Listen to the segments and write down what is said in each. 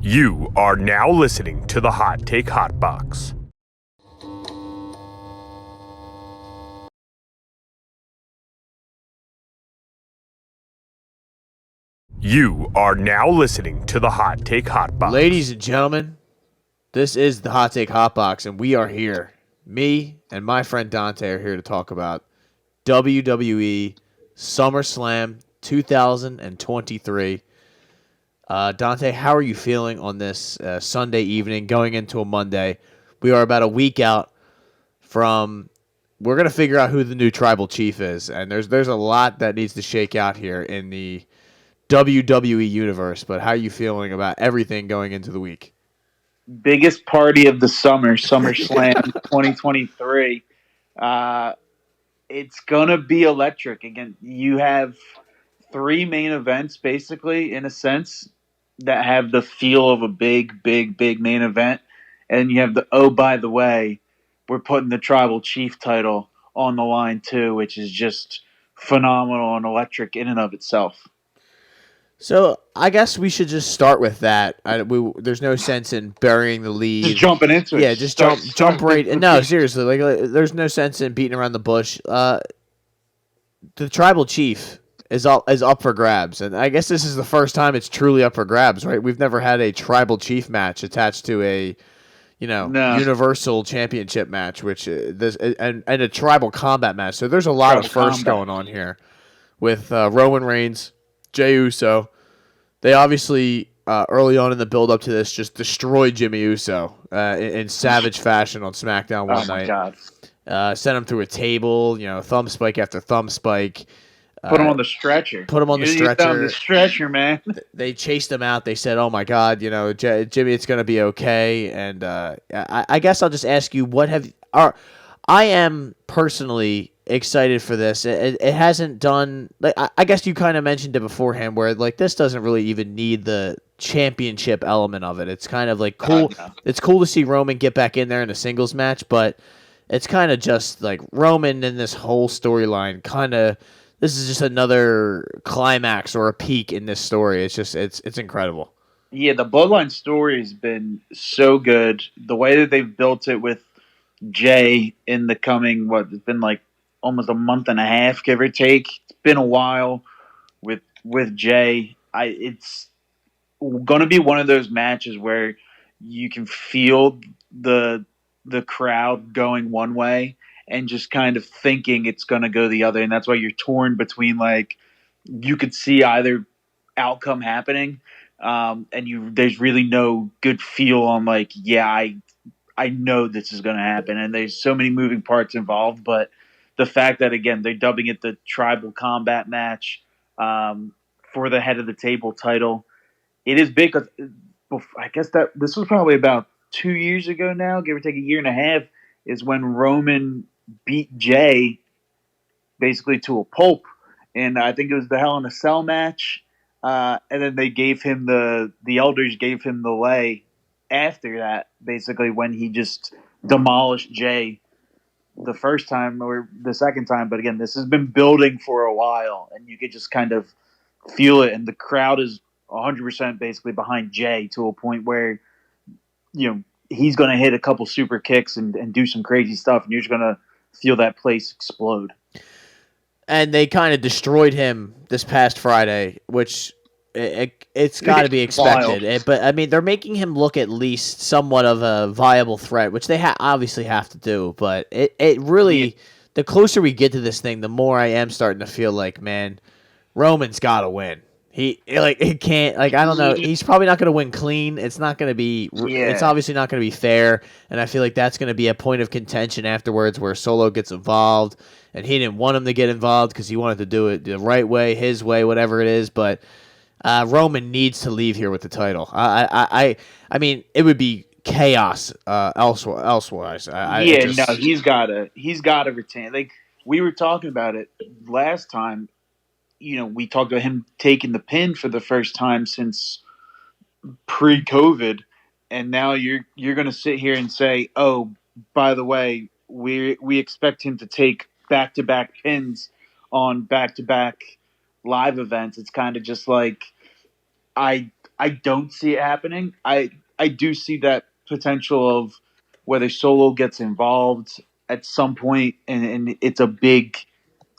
You are now listening to the Hot Take Hot Box. You are now listening to the Hot Take Hot Box. Ladies and gentlemen, this is the Hot Take Hot Box, and we are here. Me and my friend Dante are here to talk about WWE SummerSlam 2023. Dante, how are you feeling on this Sunday evening going into a Monday? We are about a week out from we're going to figure out who the new tribal chief is, and there's a lot that needs to shake out here in the WWE universe, but how are you feeling about everything going into the week? Biggest party of the summer, SummerSlam 2023. It's going to be electric. Again, you have three main events, basically, in a sense, that have the feel of a big main event. And you have the, oh, by the way, we're putting the tribal chief title on the line, too, which is just phenomenal and electric in and of itself. So I guess we should just start with that. There's no sense in burying the lead. Just jumping into it. Yeah, just jump right. No, seriously, there's no sense in beating around the bush. The tribal chief is up for grabs, and I guess this is the first time it's truly up for grabs, right? We've never had a tribal chief match attached to a, Universal Championship match, which and a tribal combat match. So there's a lot of firsts going on here with Roman Reigns, Jey Uso. They obviously, early on in the build-up to this, just destroyed Jimmy Uso in savage fashion on SmackDown one night. Oh, my God. Sent him through a table, thumb spike after thumb spike. Put him on the stretcher. Put him on the stretcher. On the stretcher, man. They chased him out. They said, oh, my God, Jimmy, it's going to be okay. And I guess I'll just ask you, I am personally excited for this. It hasn't done I guess you kind of mentioned it beforehand where this doesn't really even need the championship element of it. It's kind of cool. It's cool to see Roman get back in there in a singles match, but it's kind of just Roman in this whole storyline this is just another climax or a peak in this story. It's just it's incredible. Yeah, the Bloodline story has been so good. The way that they've built it with Jey in the coming it's been almost a month and a half, give or take. It's been a while with Jey. It's going to be one of those matches where you can feel the crowd going one way and just kind of thinking it's going to go the other, and that's why you're torn between you could see either outcome happening, and there's really no good feel on I know this is going to happen, and there's so many moving parts involved, but the fact that, again, they're dubbing it the tribal combat match for the head of the table title, it is big because I guess that this was probably about 2 years ago now, give or take a year and a half, is when Roman beat Jey basically to a pulp. And I think it was the Hell in a Cell match. And then they gave him the elders gave him the lay after that, basically, when he just demolished Jey the first time or the second time. But again, this has been building for a while, and you could just kind of feel it. And the crowd is 100% basically behind Jey to a point where, he's going to hit a couple super kicks and do some crazy stuff, and you're just going to feel that place explode. And they kind of destroyed him this past Friday, which it's got to be expected. But, I mean, they're making him look at least somewhat of a viable threat, which they obviously have to do. But it really, the closer we get to this thing, the more I am starting to feel man, Roman's got to win. He can't, I don't know. He's probably not going to win clean. It's not going to be, It's obviously not going to be fair. And I feel like that's going to be a point of contention afterwards where Solo gets involved. And he didn't want him to get involved because he wanted to do it the right way, his way, whatever it is. But Roman needs to leave here with the title. I mean, it would be chaos elsewise. He's got to retain. We were talking about it last time. We talked about him taking the pin for the first time since pre-COVID, and now you're going to sit here and say, "Oh, by the way, we expect him to take back-to-back pins on back-to-back live events." It's kind of just I I don't see it happening. I do see that potential of whether Solo gets involved at some point, and it's a big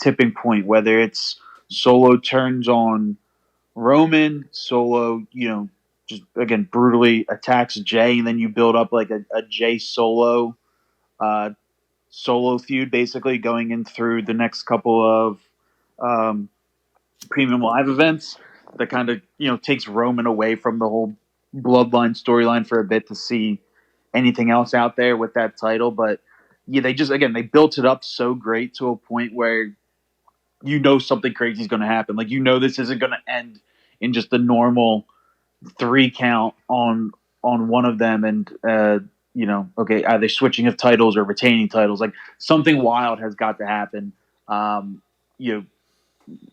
tipping point. Whether it's Solo turns on Roman, Solo, just again brutally attacks Jay, and then you build up like a Jay uh, Solo feud, basically going in through the next couple of um, premium live events. That kind of takes Roman away from the whole bloodline storyline for a bit to see anything else out there with that title. But yeah, they built it up so great to a point where something crazy is going to happen. Like this isn't going to end in just the normal 3 count on one of them, and okay, either switching of titles or retaining titles. Like something wild has got to happen. You know,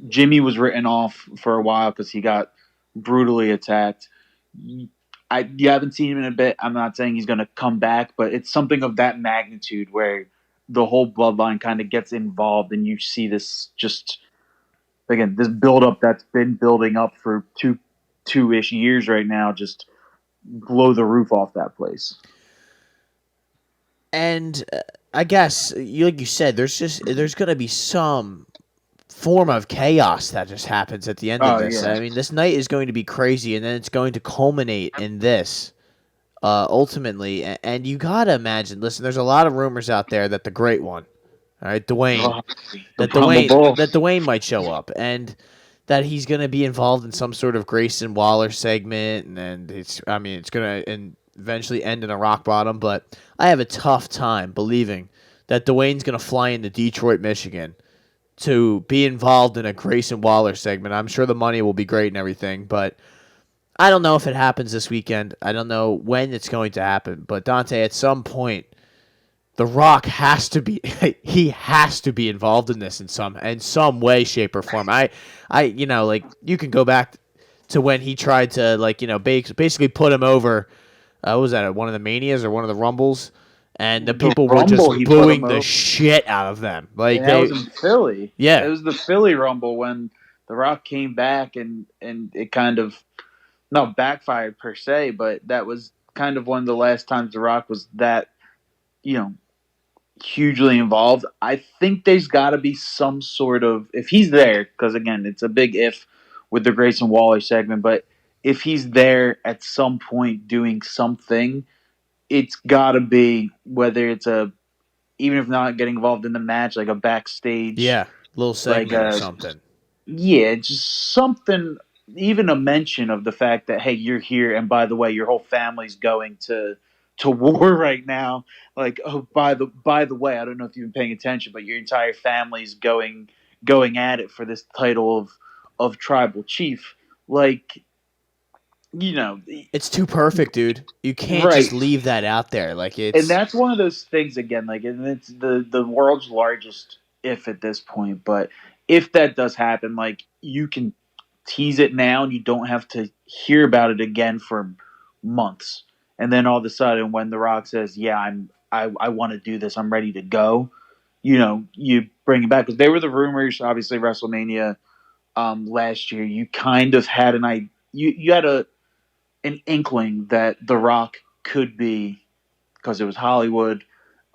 Jimmy was written off for a while because he got brutally attacked. You haven't seen him in a bit. I'm not saying he's going to come back, but it's something of that magnitude where the whole bloodline kind of gets involved, and you see this just again this build up that's been building up for two-ish years right now, just blow the roof off that place. And I guess, like you said, there's going to be some form of chaos that just happens at the end of this. Yeah. I mean, this night is going to be crazy, and then it's going to culminate in this ultimately. And you got to imagine, listen, there's a lot of rumors out there that the Great One, all right, Dwayne, that Dwayne might show up, and that he's going to be involved in some sort of Grayson Waller segment, and it's going to eventually end in a rock bottom. But I have a tough time believing that Dwayne's going to fly into Detroit, Michigan, to be involved in a Grayson Waller segment. I'm sure the money will be great and everything, but I don't know if it happens this weekend. I don't know when it's going to happen. But Dante, at some point, The Rock has to be involved in this in some way, shape, or form. You can go back to when he tried to basically put him over. What was that, at one of the Manias or one of the Rumbles? And the people were just booing the shit out of them. Like, that was in Philly. Yeah. It was the Philly Rumble when The Rock came back, and it kind of not backfired per se, but that was kind of one of the last times The Rock was that, hugely involved. I think there's got to be some sort of, if he's there, because again, it's a big if with the Grayson Waller segment, but if he's there at some point doing something, it's got to be, whether it's even if not getting involved in the match, like a backstage. Yeah, little segment or something. Yeah, just something, even a mention of the fact that, hey, you're here, and by the way, your whole family's going to war right now. Like, oh, by the way, I don't know if you've been paying attention, but your entire family's going at it for this title of tribal chief. Like, it's too perfect, dude. You can't just leave that out there. Like, and that's one of those things again. Like, and it's the world's largest if at this point. But if that does happen, like, you can tease it now, and you don't have to hear about it again for months. And then all of a sudden, when The Rock says, "Yeah, I want to do this. I'm ready to go," you bring it back, because they were the rumors. Obviously, WrestleMania last year, you kind of had you had an inkling that The Rock could be, because it was Hollywood.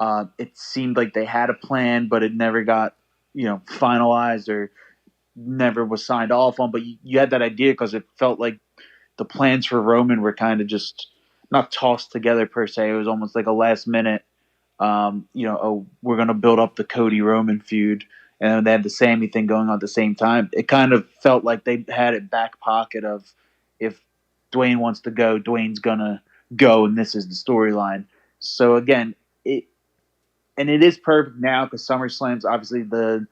It seemed like they had a plan, but it never got finalized or never was signed off on. But you had that idea because it felt like the plans for Roman were kind of just not tossed together per se. It was almost like a last minute, we're going to build up the Cody Roman feud, and they had the Sammy thing going on at the same time. It kind of felt like they had it back pocket of, if Dwayne wants to go, Dwayne's gonna go, and this is the storyline. So again, it is perfect now because SummerSlam's obviously the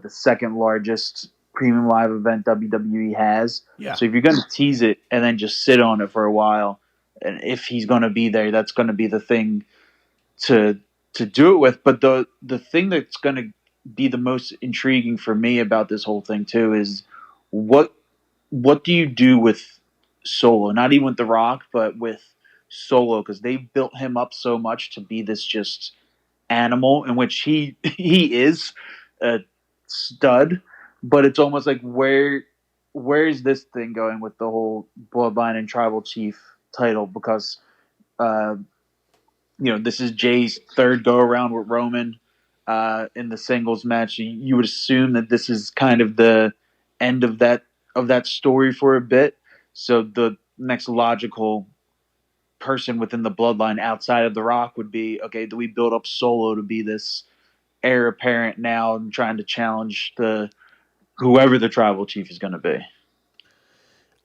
second largest premium live event WWE has. Yeah. So if you're gonna tease it and then just sit on it for a while, and if he's gonna be there, that's gonna be the thing to do it with. But the thing that's gonna be the most intriguing for me about this whole thing too is what do you do with Solo? Not even with The Rock, but with Solo, because they built him up so much to be this just animal, in which he is a stud. But it's almost like, where where's this thing going with the whole Bloodline and Tribal Chief title? Because uh, this is Jay's third go around with Roman in the singles match. You would assume that this is kind of the end of that story for a bit. So the next logical person within the Bloodline outside of The Rock would be, okay, do we build up Solo to be this heir apparent now and trying to challenge whoever the Tribal Chief is going to be?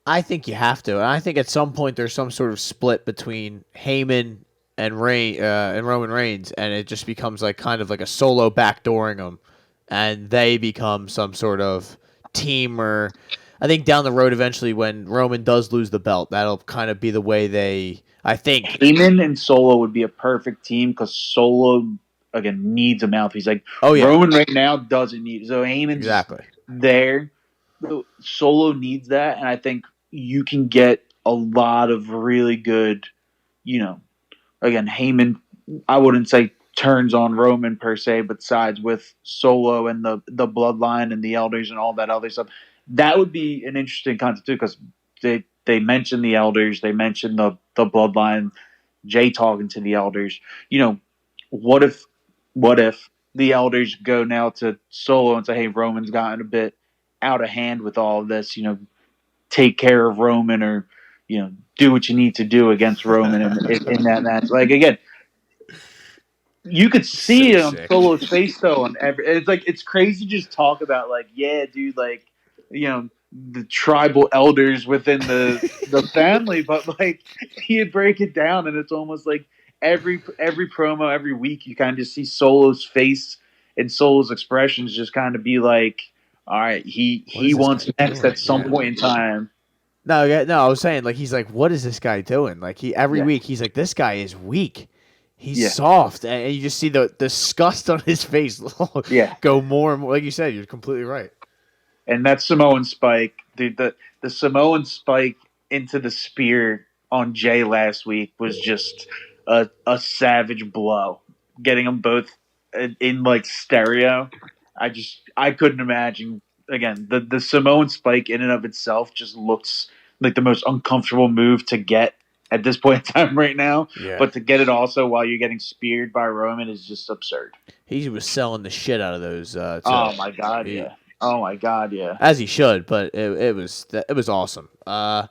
I think you have to. And I think at some point there's some sort of split between Heyman and Roman Reigns, and it just becomes like kind of like a Solo backdooring them, and they become some sort of team. Or I think down the road eventually when Roman does lose the belt, that'll kind of be the way they. I think Heyman and Solo would be a perfect team because Solo again needs a mouthpiece. Like Roman right now doesn't need. So Heyman's exactly there. Solo needs that, and I think you can get a lot of really good, again, Heyman, I wouldn't say turns on Roman per se, but sides with Solo and the Bloodline and the Elders and all that other stuff. That would be an interesting concept too, because they mentioned the Elders, they mentioned the Bloodline, Jay talking to the Elders. What if the Elders go now to Solo and say, hey, Roman's gotten a bit out of hand with all of this, take care of Roman, or do what you need to do against Roman in that match. Like, again, you could see it on Solo's face though. It's crazy to just talk about, like, yeah, dude, like, the tribal elders within the family, but like you break it down and it's almost like every promo every week you kind of just see Solo's face and Solo's expressions just kind of be like, all right, he wants next at some point in time. No, I was saying, like, he's like, what is this guy doing? Like, every week he's like, this guy is weak. He's soft, and you just see the disgust on his face go more and more. Like you said, you're completely right. And that Samoan spike, dude, the Samoan spike into the spear on Jay last week was just a savage blow. Getting them both in like stereo. I couldn't imagine. Again, the Samoan spike in and of itself just looks like the most uncomfortable move to get at this point in time right now. Yeah. But to get it also while you're getting speared by Roman is just absurd. He was selling the shit out of those. Oh my god, yeah. Oh my god, yeah. As he should, but it was awesome. But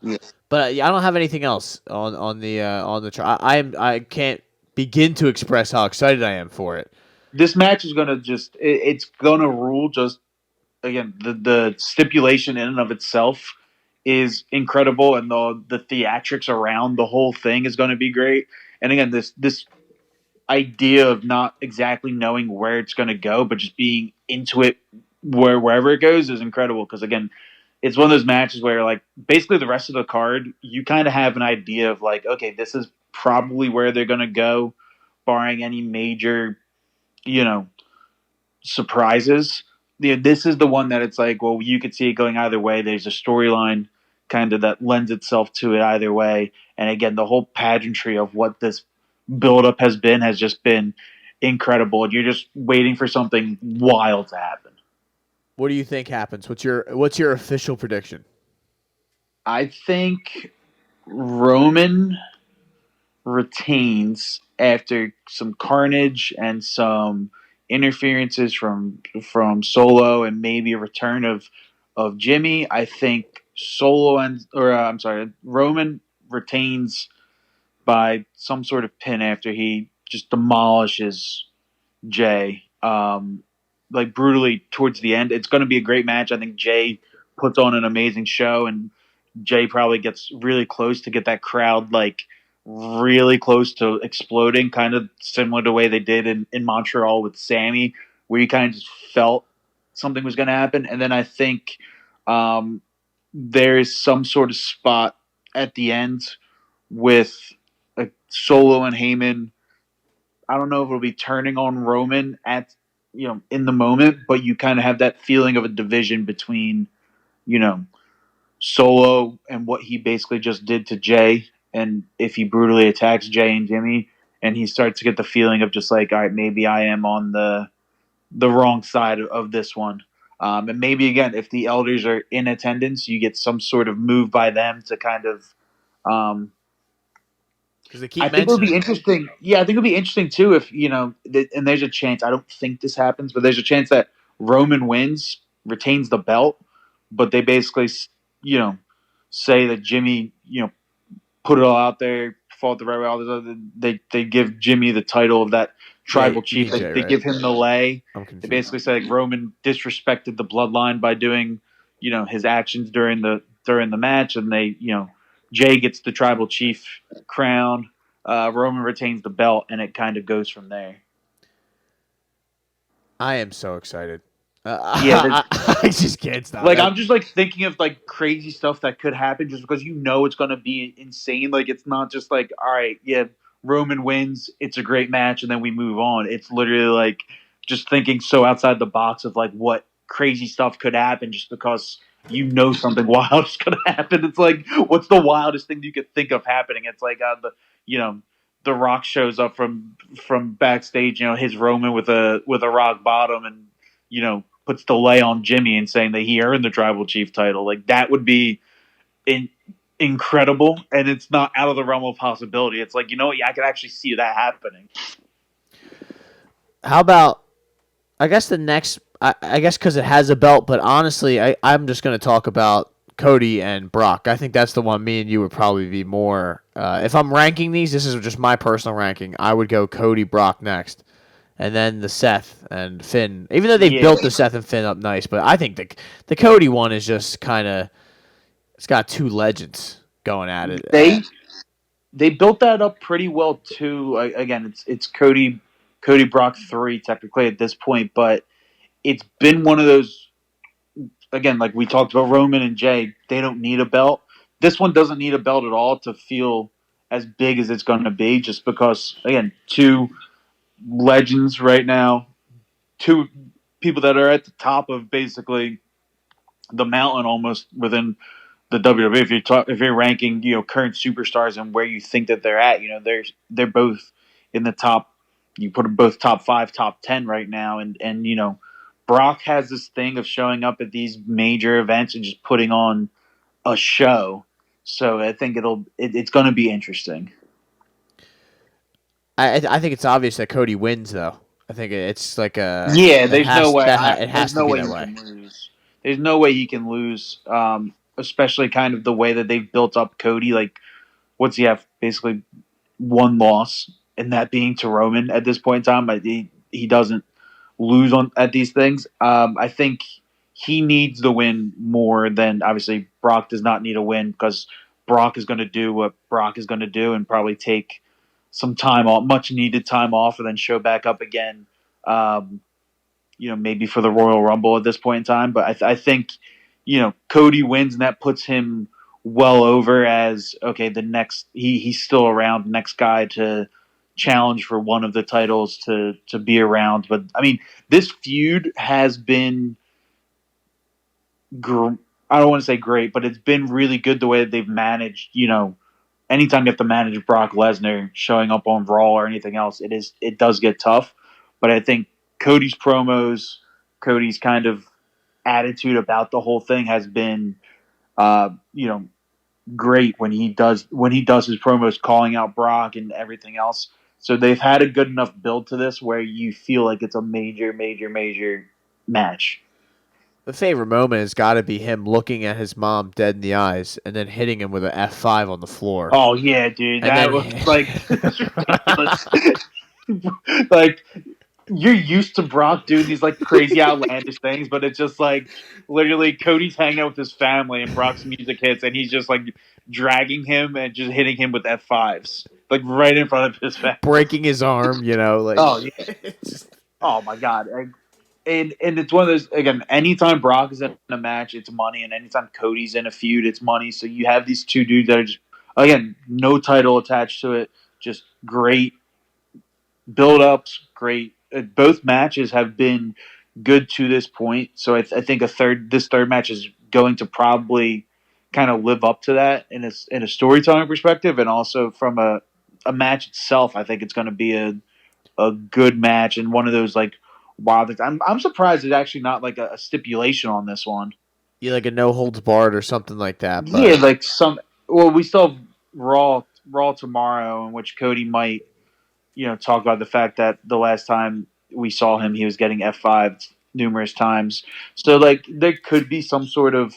I don't have anything else on the chart. I can't begin to express how excited I am for it. This match is gonna it's gonna rule. Just again, the stipulation in and of itself is incredible, and the theatrics around the whole thing is gonna be great. And again, this idea of not exactly knowing where it's gonna go, but just being into it wherever it goes is incredible. Because again, it's one of those matches where like basically the rest of the card, you kind of have an idea of like, okay, this is probably where they're gonna go, barring any major, surprises. This is the one that it's like, well, you could see it going either way. There's a storyline kind of that lends itself to it either way. And again, the whole pageantry of what this buildup has just been incredible. And you're just waiting for something wild to happen. What do you think happens? What's your official prediction? I think Roman retains after some carnage and some interferences from Solo and maybe a return of Jimmy. I think Roman retains by some sort of pin after he just demolishes Jay, like brutally towards the end. It's going to be a great match. I think Jay puts on an amazing show, and Jay probably gets really close to get that crowd like really close to exploding, kind of similar to the way they did in Montreal with Sammy, where you kind of just felt something was going to happen. And then I think there's some sort of spot at the end with Solo and Heyman. I don't know if it'll be turning on Roman in the moment, but you kind of have that feeling of a division between, Solo and what he basically just did to Jay. And if he brutally attacks Jay and Jimmy, and he starts to get the feeling of just like, all right, maybe I am on the wrong side of this one. And maybe again, if the elders are in attendance, you get some sort of move by them to kind of. Because they keep I think it'll mentioning be interesting. Yeah, I think it'll be interesting too if and there's a chance. I don't think this happens, but there's a chance that Roman wins, retains the belt, but they basically, say that Jimmy, put it all out there, fought the right way. All this other, they give Jimmy the title of that tribal chief. They give him the lay. I'm confused. They basically say like Roman disrespected the bloodline by doing, his actions during the match, and they, Jay gets the tribal chief crown. Roman retains the belt, and it kind of goes from there. I am so excited. Yeah, I just can't stop. Like I'm just like thinking of like crazy stuff that could happen just because it's going to be insane. Like it's not just like, all right, yeah, Roman wins, it's a great match, and then we move on. It's literally like just thinking so outside the box of like what crazy stuff could happen just because something wild is going to happen. It's like, what's the wildest thing you could think of happening? It's like the Rock shows up from backstage, his Roman with a rock bottom, and puts the lay on Jimmy and saying that he earned the tribal chief title. Like that would be incredible, and it's not out of the realm of possibility. It's like, I could actually see that happening. How about, I guess the next, I guess because it has a belt, but honestly, I'm just going to talk about Cody and Brock. I think that's the one me and you would probably be more, if I'm ranking these, this is just my personal ranking, I would go Cody, Brock next. And then the Seth and Finn, even though they built the Seth and Finn up nice, but I think the Cody one is just kind of, it's got two legends going at it. They built that up pretty well too. Again, it's Cody Brock 3 technically at this point, but it's been one of those. Again, like we talked about Roman and Jay, they don't need a belt. This one doesn't need a belt at all to feel as big as it's going to be, just because again, two legends right now, two people that are at the top of basically the mountain almost within the WWE. If you're ranking, current superstars and where you think that they're at, they're both in the top. You put them both top 5, top 10 right now, and Brock has this thing of showing up at these major events and just putting on a show. So I think it's going to be interesting. I think it's obvious that Cody wins, though. I think it's like a There's no way. It has to be that way. There's no way he can lose, especially kind of the way that they've built up Cody. Like, what's he have? Basically, one loss, and that being to Roman at this point in time. He doesn't lose at these things. I think he needs the win more than obviously Brock does not need a win, because Brock is going to do what Brock is going to do and probably take some time off, much needed time off, and then show back up again. Maybe for the Royal Rumble at this point in time. But I think, Cody wins, and that puts him well over as, okay, the next, he's still around, next guy to challenge for one of the titles to be around. But I mean, this feud has been, I don't want to say great, but it's been really good the way that they've managed, anytime you have to manage Brock Lesnar showing up on Raw or anything else, it does get tough. But I think Cody's promos, Cody's kind of attitude about the whole thing has been, great when he does his promos, calling out Brock and everything else. So they've had a good enough build to this where you feel like it's a major, major, major match. The favorite moment has got to be him looking at his mom dead in the eyes and then hitting him with an F5 on the floor. Oh yeah, dude, that was like ridiculous. Like, you're used to Brock doing these like crazy outlandish things, but it's just like literally Cody's hanging out with his family and Brock's music hits, and he's just like dragging him and just hitting him with F5s, like right in front of his family, breaking his arm. Like oh yeah, oh my god. And it's one of those, again, anytime Brock is in a match, it's money, and anytime Cody's in a feud, it's money. So you have these two dudes that are just, again, no title attached to it, just great build-ups, great. Both matches have been good to this point. So I think this third match is going to probably kind of live up to that in a storytelling perspective, and also from a match itself. I think it's going to be a good match, and one of those like wild. I'm surprised there's actually not like a stipulation on this one. Yeah, like a no holds barred or something like that. Yeah, But like some. Well, we still have Raw tomorrow, in which Cody might talk about the fact that the last time we saw him, he was getting F5'd numerous times. So like there could be some sort of,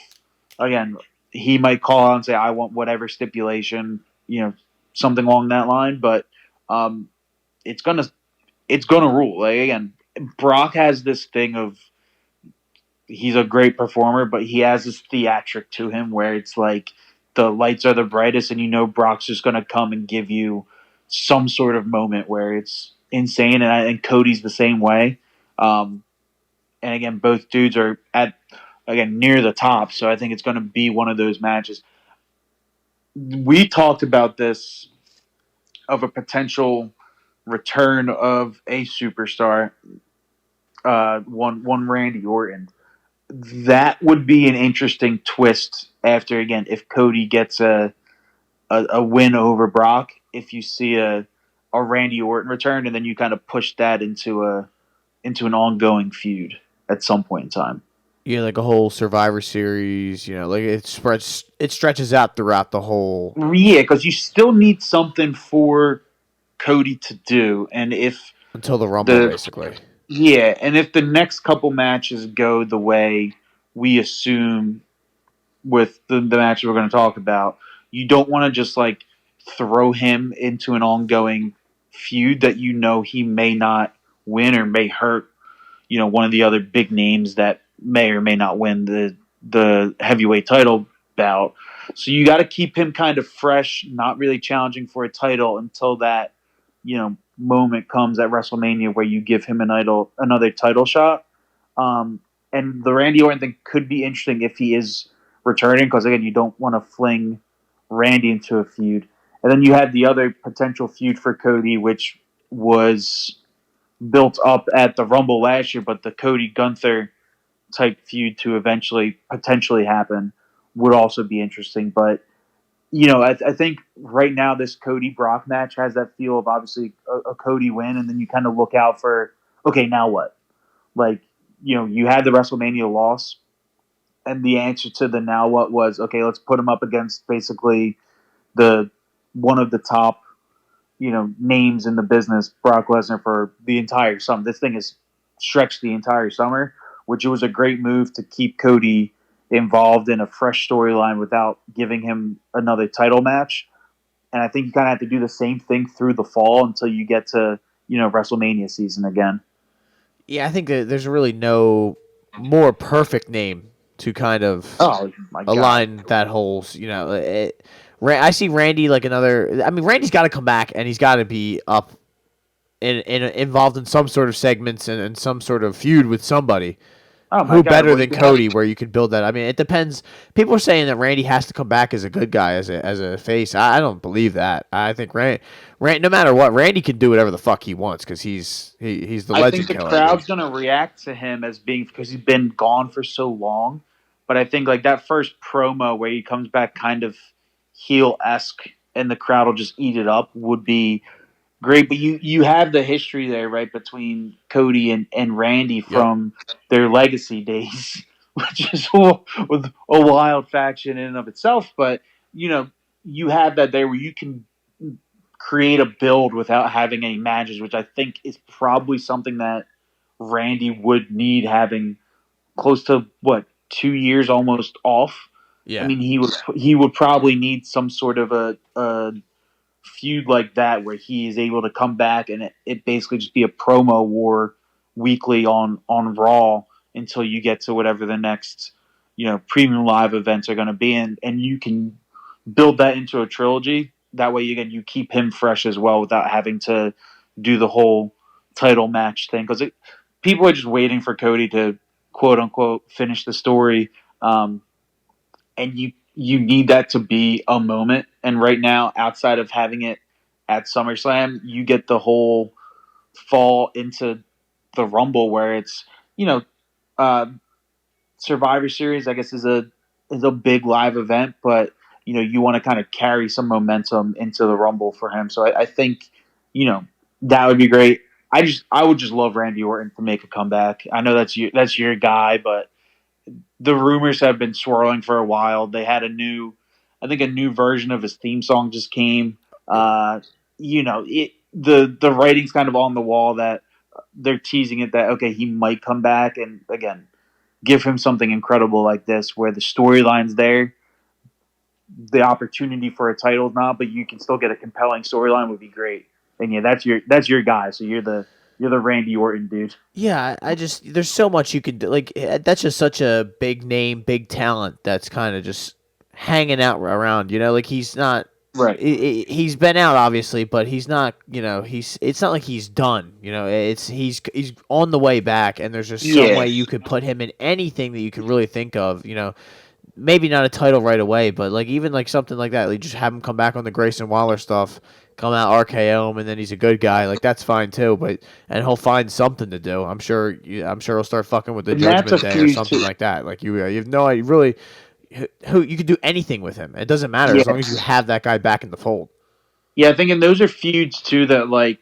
again, he might call out and say, "I want whatever stipulation," something along that line. But um, it's gonna rule. Like again, Brock has this thing of he's a great performer, but he has this theatric to him where it's like the lights are the brightest, and Brock's just gonna come and give you some sort of moment where it's insane. And I think Cody's the same way. And again, both dudes are near the top, so I think it's going to be one of those matches. We talked about this of a potential return of a superstar, one Randy Orton. That would be an interesting twist after, again, if Cody gets a win over Brock, if you see a Randy Orton return, and then you kind of push that into an ongoing feud at some point in time. yeah, like a whole Survivor Series. Like it stretches out throughout the whole. Yeah, because you still need something for Cody to do, and if Until the Rumble, basically. Yeah, and if the next couple matches go the way we assume with the matches we're going to talk about, you don't want to just like throw him into an ongoing feud that he may not win or may hurt, one of the other big names that may or may not win the heavyweight title bout. So you got to keep him kind of fresh, not really challenging for a title until that, moment comes at WrestleMania where you give him another title shot. And the Randy Orton thing could be interesting if he is returning, because again, you don't want to fling Randy into a feud. And then you had the other potential feud for Cody, which was built up at the Rumble last year, but the Cody Gunther type feud to eventually potentially happen would also be interesting. But I think right now this Cody Brock match has that feel of obviously a Cody win, and then you kind of look out for, okay, now what? Like, you had the WrestleMania loss, and the answer to the now what was, okay, let's put him up against basically the one of the top, names in the business, Brock Lesnar, for the entire summer. This thing is stretched the entire summer, which was a great move to keep Cody involved in a fresh storyline without giving him another title match. And I think you kind of have to do the same thing through the fall until you get to, WrestleMania season again. Yeah, I think that there's really no more perfect name to kind of align that whole. I see Randy like another. I mean, Randy's got to come back, and he's got to be up in involved in some sort of segments and some sort of feud with somebody. Who better than Cody, where you could build that? I mean, it depends. People are saying that Randy has to come back as a good guy, as a face. I don't believe that. I think Randy, no matter what, Randy can do whatever the fuck he wants because he's the legend. I think the crowd's going to react to him as being, because he's been gone for so long. But I think like that first promo where he comes back kind of heel-esque and the crowd will just eat it up would be great. But you have the history there, right, between Cody and Randy from their legacy days, which is a wild faction in and of itself. But, you have that there where you can create a build without having any matches, which I think is probably something that Randy would need, having close to 2 years almost off. Yeah. I mean, he would probably need some sort of a feud like that where he is able to come back and it basically just be a promo war weekly on Raw until you get to whatever the next premium live events are going to be, and you can build that into a trilogy. That way, again, you keep him fresh as well without having to do the whole title match thing, because people are just waiting for Cody to quote unquote finish the story, and you need that to be a moment. And right now, outside of having it at SummerSlam, you get the whole fall into the Rumble where it's Survivor Series, I guess, is a big live event, but you want to kind of carry some momentum into the Rumble for him. So I think that would be great. I would just love Randy Orton to make a comeback. I know that's your guy, but the rumors have been swirling for a while. They had I think a new version of his theme song just came. The writing's kind of on the wall that they're teasing it that okay he might come back, and again give him something incredible like this where the storyline's there, the opportunity for a title's not, but you can still get a compelling storyline would be great. And yeah, that's your guy. So you're the Randy Orton dude. Yeah, I just there's so much you could do. Like that's just such a big name, big talent that's kind of just hanging out around. Like he's not Right. He's been out obviously, but he's not. It's not like he's done. It's he's on the way back, and there's just some way you could put him in anything that you could really think of. Maybe not a title right away, but like even like something like that. Like just have him come back on the Grayson Waller stuff, come out RKO him, and then he's a good guy. Like that's fine too. And he'll find something to do. I'm sure he'll start fucking with the Judgment Day or something like that. Like you have no idea really who you could do anything with him. It doesn't matter as long as you have that guy back in the fold. Yeah, I think and those are feuds too that like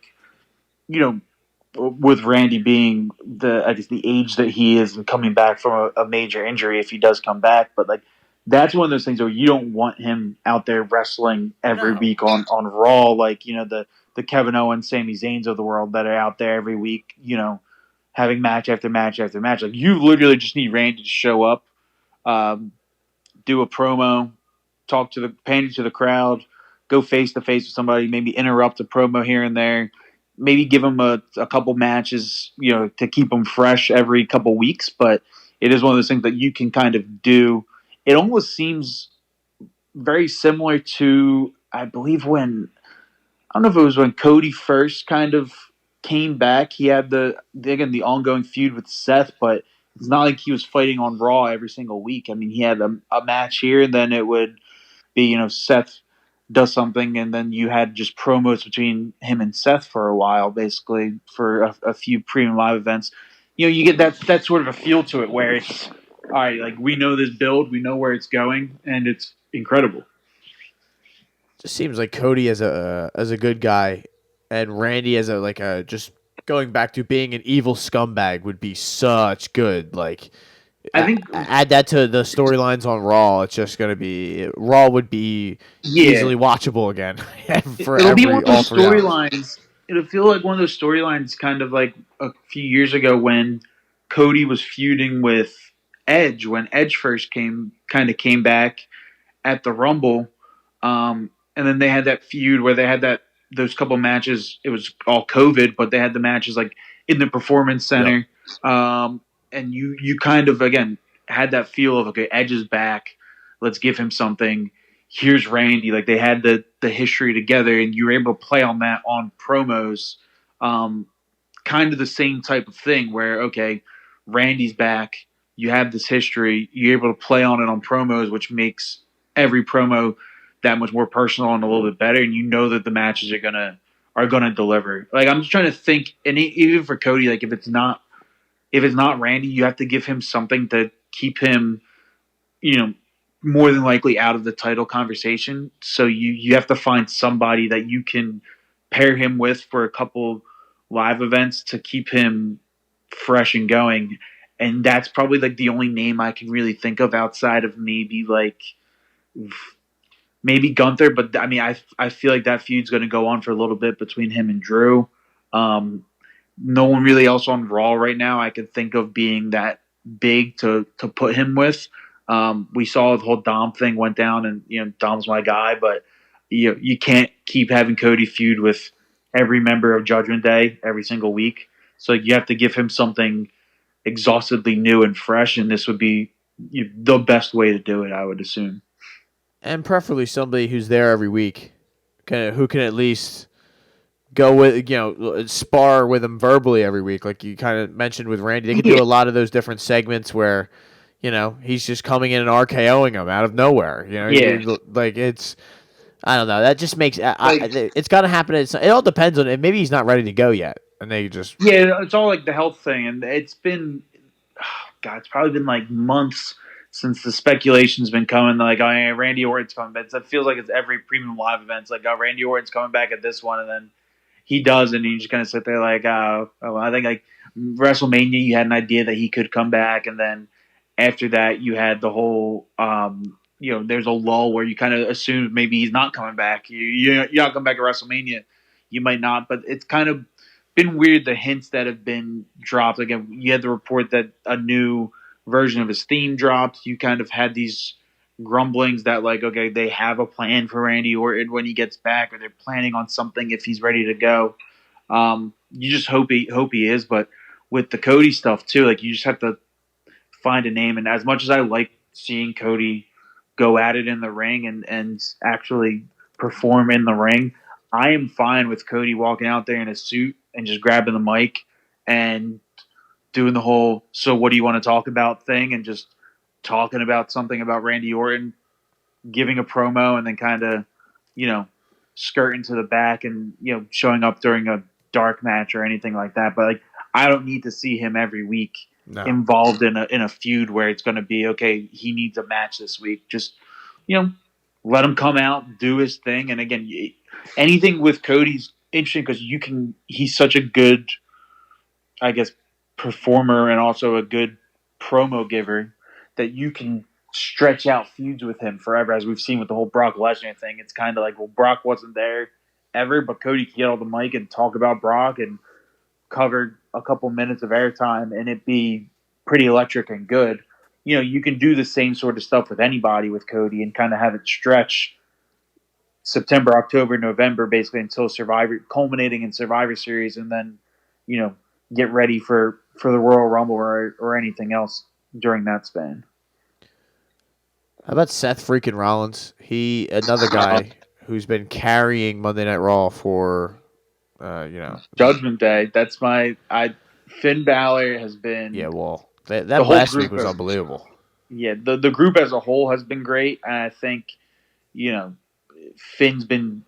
with Randy being I guess the age that he is and coming back from a major injury if he does come back, but like that's one of those things where you don't want him out there wrestling every week on Raw, like the Kevin Owens, Sami Zayn's of the world that are out there every week, having match after match after match. Like you literally just need Randy to show up, do a promo, pander to the crowd, go face to face with somebody, maybe interrupt a promo here and there. Maybe give him a couple matches, to keep him fresh every couple weeks. But it is one of those things that you can kind of do. It almost seems very similar to, I believe, I don't know if it was when Cody first kind of came back. He had the ongoing feud with Seth, but it's not like he was fighting on Raw every single week. I mean, he had a match here, and then it would be, Seth does something, and then you had just promos between him and Seth for a while, basically for a few premium live events. You get that sort of a feel to it where it's all right. Like we know this build, we know where it's going, and it's incredible. Just seems like Cody as a good guy, and Randy as a just going back to being an evil scumbag would be such good. Like I think add that to the storylines on Raw. It's just gonna be Raw would be easily watchable again. It'll be one of those storylines. It'll feel like one of those storylines, kind of like a few years ago when Cody was feuding with Edge when Edge first came back at the Rumble, and then they had that feud where they had those couple matches. It was all COVID, but they had the matches like in the Performance Center. Yep. And you kind of, again, had that feel of, okay, Edge is back. Let's give him something. Here's Randy. Like, they had the history together, and you were able to play on that on promos. Kind of the same type of thing where, okay, Randy's back. You have this history. You're able to play on it on promos, which makes every promo that much more personal and a little bit better. And you know that the matches are gonna deliver. Like, I'm just trying to think, and even for Cody, like, if it's not Randy, you have to give him something to keep him, more than likely out of the title conversation. So you have to find somebody that you can pair him with for a couple live events to keep him fresh and going. And that's probably like the only name I can really think of outside of maybe Gunther. But I mean, I feel like that feud's going to go on for a little bit between him and Drew. No one really else on Raw right now I could think of being that big to put him with. We saw the whole Dom thing went down, and Dom's my guy, but you can't keep having Cody feud with every member of Judgment Day every single week. So you have to give him something exhaustively new and fresh, and this would be the best way to do it, I would assume. And preferably somebody who's there every week, who can at least go with, spar with him verbally every week, like you kind of mentioned with Randy. They could do a lot of those different segments where, he's just coming in and RKOing him out of nowhere. Like it's, I don't know. That just makes it's got to happen. It all depends on it. Maybe he's not ready to go yet, and they just it's all like the health thing, and it's been, it's probably been like months since the speculation's been coming. Like, oh, yeah, Randy Orton's coming back. It feels like it's every premium live event. It's like, oh, Randy Orton's coming back at this one, and then he does, and you just kind of sit there like, I think like WrestleMania, you had an idea that he could come back, and then after that, you had the whole, there's a lull where you kind of assume maybe he's not coming back. You're not coming back at WrestleMania, you might not, but it's kind of been weird the hints that have been dropped. Again, you had the report that a new version of his theme dropped. You kind of had these grumblings that like, okay, they have a plan for Randy Orton when he gets back, or they're planning on something if he's ready to go. You just hope he is, but with the Cody stuff too, like you just have to find a name. And as much as I like seeing Cody go at it in the ring and actually perform in the ring, I am fine with Cody walking out there in a suit and just grabbing the mic and doing the whole "so what do you want to talk about" thing, and just talking about something about Randy Orton, giving a promo, and then kind of, skirting to the back and, showing up during a dark match or anything like that. But like, I don't need to see him every week involved in a feud where it's going to be, okay, he needs a match this week. Just, let him come out, do his thing. And again, anything with Cody's interesting because he's such a good, I guess, performer and also a good promo giver that you can stretch out feuds with him forever, as we've seen with the whole Brock Lesnar thing. It's kind of like, well, Brock wasn't there ever, but Cody can get on the mic and talk about Brock and cover a couple minutes of airtime and it be pretty electric and good. You can do the same sort of stuff with anybody with Cody and kind of have it stretch September, October, November, basically until Survivor, culminating in Survivor Series, and then, get ready for the Royal Rumble or anything else during that span. How about Seth freaking Rollins? Another guy who's been carrying Monday Night Raw for, Judgment Day. That's Finn Balor has been. Yeah, well, that last week was unbelievable. Yeah, the group as a whole has been great, and I think, Finn's been.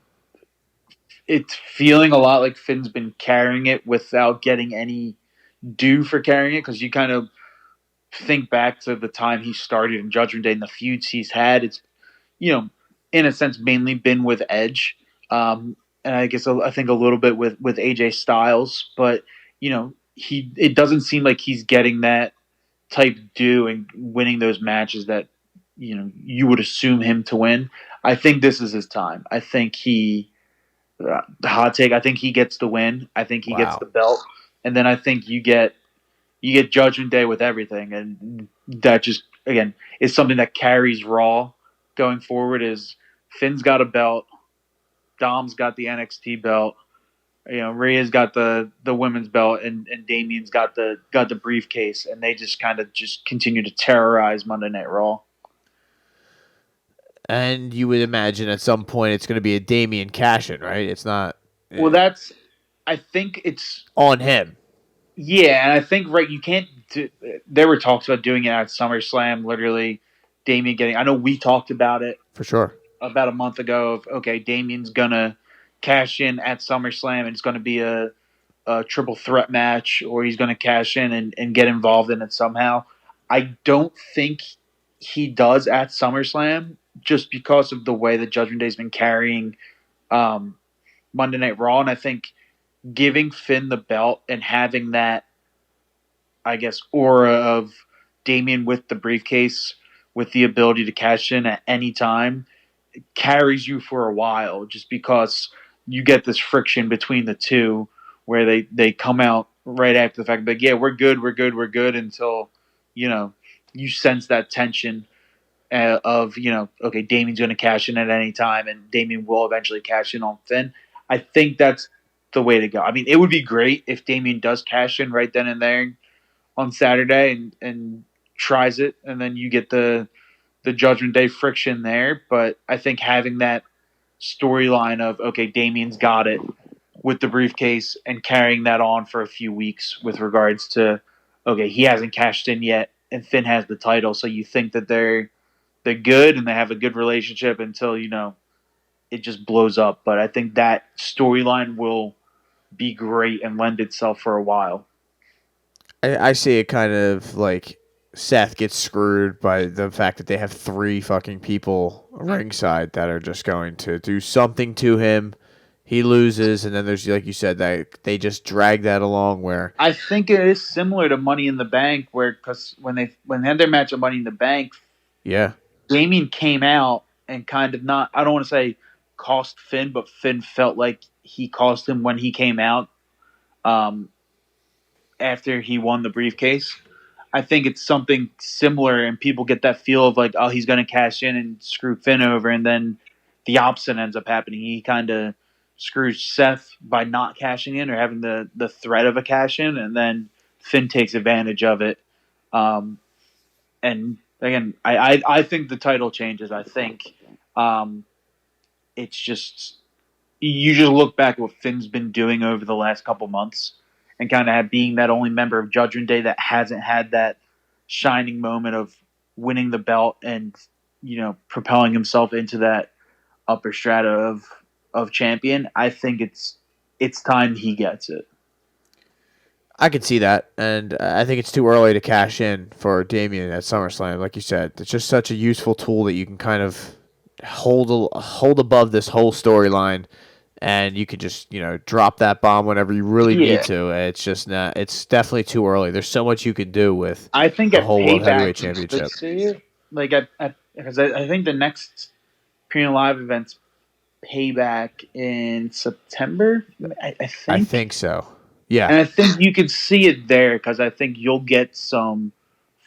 It's feeling a lot like Finn's been carrying it without getting any due for carrying it, because you kind of think back to the time he started in Judgment Day and the feuds he's had. It's, in a sense, mainly been with Edge, and I guess I think a little bit with AJ Styles, but it doesn't seem like he's getting that type due and winning those matches that you would assume him to win. I think this is his time. I think hot take, I think he gets the win. I think he gets the belt, and then I think you get Judgment Day with everything, and that just again is something that carries Raw going forward. Is Finn's got a belt, Dom's got the NXT belt, Rhea's got the women's belt, and Damien's got the briefcase, and they just kind of just continue to terrorize Monday Night Raw. And you would imagine at some point it's going to be a Damien cash-in, right? It's not. Well, I think it's on him. Yeah, and I think you can't. There were talks about doing it at SummerSlam. Literally, Damien getting. I know we talked about it for sure about a month ago. Of okay, Damien's gonna cash in at SummerSlam, and it's going to be a triple threat match, or he's going to cash in and get involved in it somehow. I don't think he does at SummerSlam, just because of the way that Judgment Day's been carrying Monday Night Raw, and I think giving Finn the belt and having that, I guess, aura of Damien with the briefcase, with the ability to cash in at any time, carries you for a while, just because you get this friction between the two where they come out right after the fact, but yeah, we're good, until, you sense that tension of, okay, Damien's going to cash in at any time, and Damien will eventually cash in on Finn. I think that's the way to go. I mean, it would be great if Damien does cash in right then and there on Saturday and tries it, and then you get the Judgment Day friction there. But I think having that storyline of, okay, Damien's got it with the briefcase and carrying that on for a few weeks with regards to, okay, he hasn't cashed in yet and Finn has the title, so you think that they're good and they have a good relationship until, it just blows up. But I think that storyline will be great and lend itself for a while. I see it kind of like Seth gets screwed by the fact that they have 3 fucking people ringside that are just going to do something to him. he loses, and then there's, like you said, that they just drag that along where I think it is similar to Money in the Bank, where because when they had their match at Money in the Bank, yeah. Damien came out and kind of not, I don't want to say cost Finn, but Finn felt like he cost him when he came out um, after he won the briefcase. I think it's something similar, and people get that feel of like, oh, he's going to cash in and screw Finn over, and then the opposite ends up happening. He kind of screws Seth by not cashing in or having the threat of a cash in, and then Finn takes advantage of it. And again, I think the title changes. I think it's just you just look back at what Finn's been doing over the last couple months and kind of being that only member of Judgment Day that hasn't had that shining moment of winning the belt and, propelling himself into that upper strata of champion. I think it's time he gets it. I can see that, and I think it's too early to cash in for Damien at SummerSlam. Like you said, it's just such a useful tool that you can kind of hold above this whole storyline, and you can just drop that bomb whenever you really need to. It's just not. It's definitely too early. There's so much you can do with I think the at whole World Heavyweight Payback, Championship. see it like because I think the next Premium Live event's Payback in September. I think so. Yeah, and I think you can see it there because I think you'll get some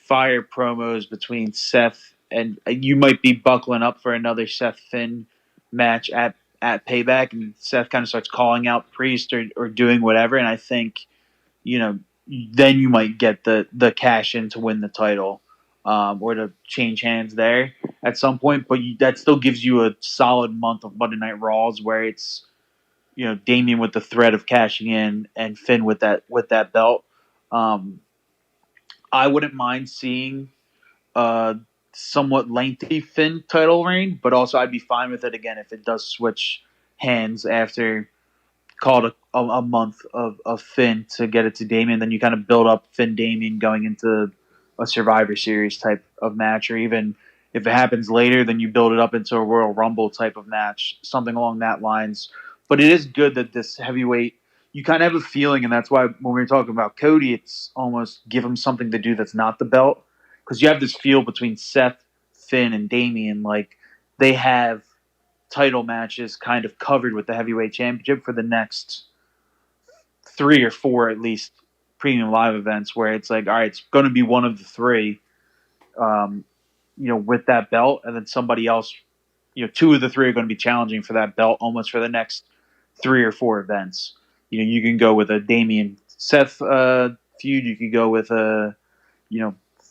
fire promos between Seth and you might be buckling up for another Seth Finn match at Payback, and Seth kind of starts calling out Priest or doing whatever, and I think then you might get the cash in to win the title or to change hands there at some point, but that still gives you a solid month of Monday Night Raws where it's Damien with the threat of cashing in and Finn with that belt. I wouldn't mind seeing a somewhat lengthy Finn title reign, but also I'd be fine with it again if it does switch hands after call it a month of Finn to get it to Damien. Then you kind of build up Finn Damien going into a Survivor Series type of match, or even if it happens later, then you build it up into a Royal Rumble type of match, something along that lines. But it is good that this heavyweight, you kind of have a feeling, and that's why when we were talking about Cody, it's almost give him something to do that's not the belt. Because you have this feel between Seth, Finn, and Damien, like they have title matches kind of covered with the heavyweight championship for the next 3 or 4, at least, Premium Live events where it's like, all right, it's going to be one of the three, with that belt, and then somebody else, 2 of the 3 are going to be challenging for that belt almost for the next 3 or 4 events. You can go with a Damien Seth feud. You could go with a,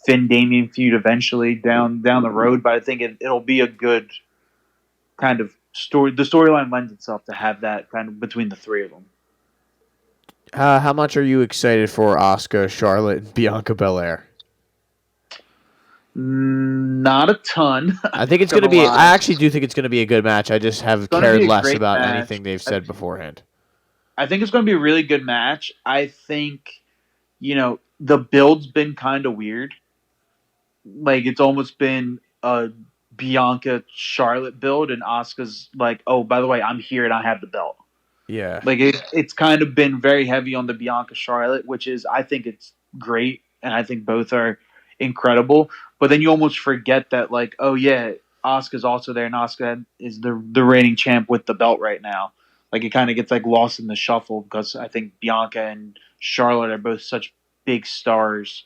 Finn Damien feud eventually down the road. But I think it'll be a good kind of story. The storyline lends itself to have that kind of between the 3 of them. How much are you excited for Asuka, Charlotte, and Bianca Belair? Not a ton. I think it's going to be. I actually do think it's going to be a good match. I just have cared less about anything they've said beforehand. I think it's going to be a really good match. I think, the build's been kind of weird. Like, it's almost been a Bianca Charlotte build, and Asuka's like, oh, by the way, I'm here and I have the belt. Yeah. Like, it's kind of been very heavy on the Bianca Charlotte, which is, I think it's great, and I think both are incredible. But then you almost forget that, like, oh, yeah, Asuka's also there, and Asuka is the reigning champ with the belt right now. Like, it kind of gets, like, lost in the shuffle because I think Bianca and Charlotte are both such big stars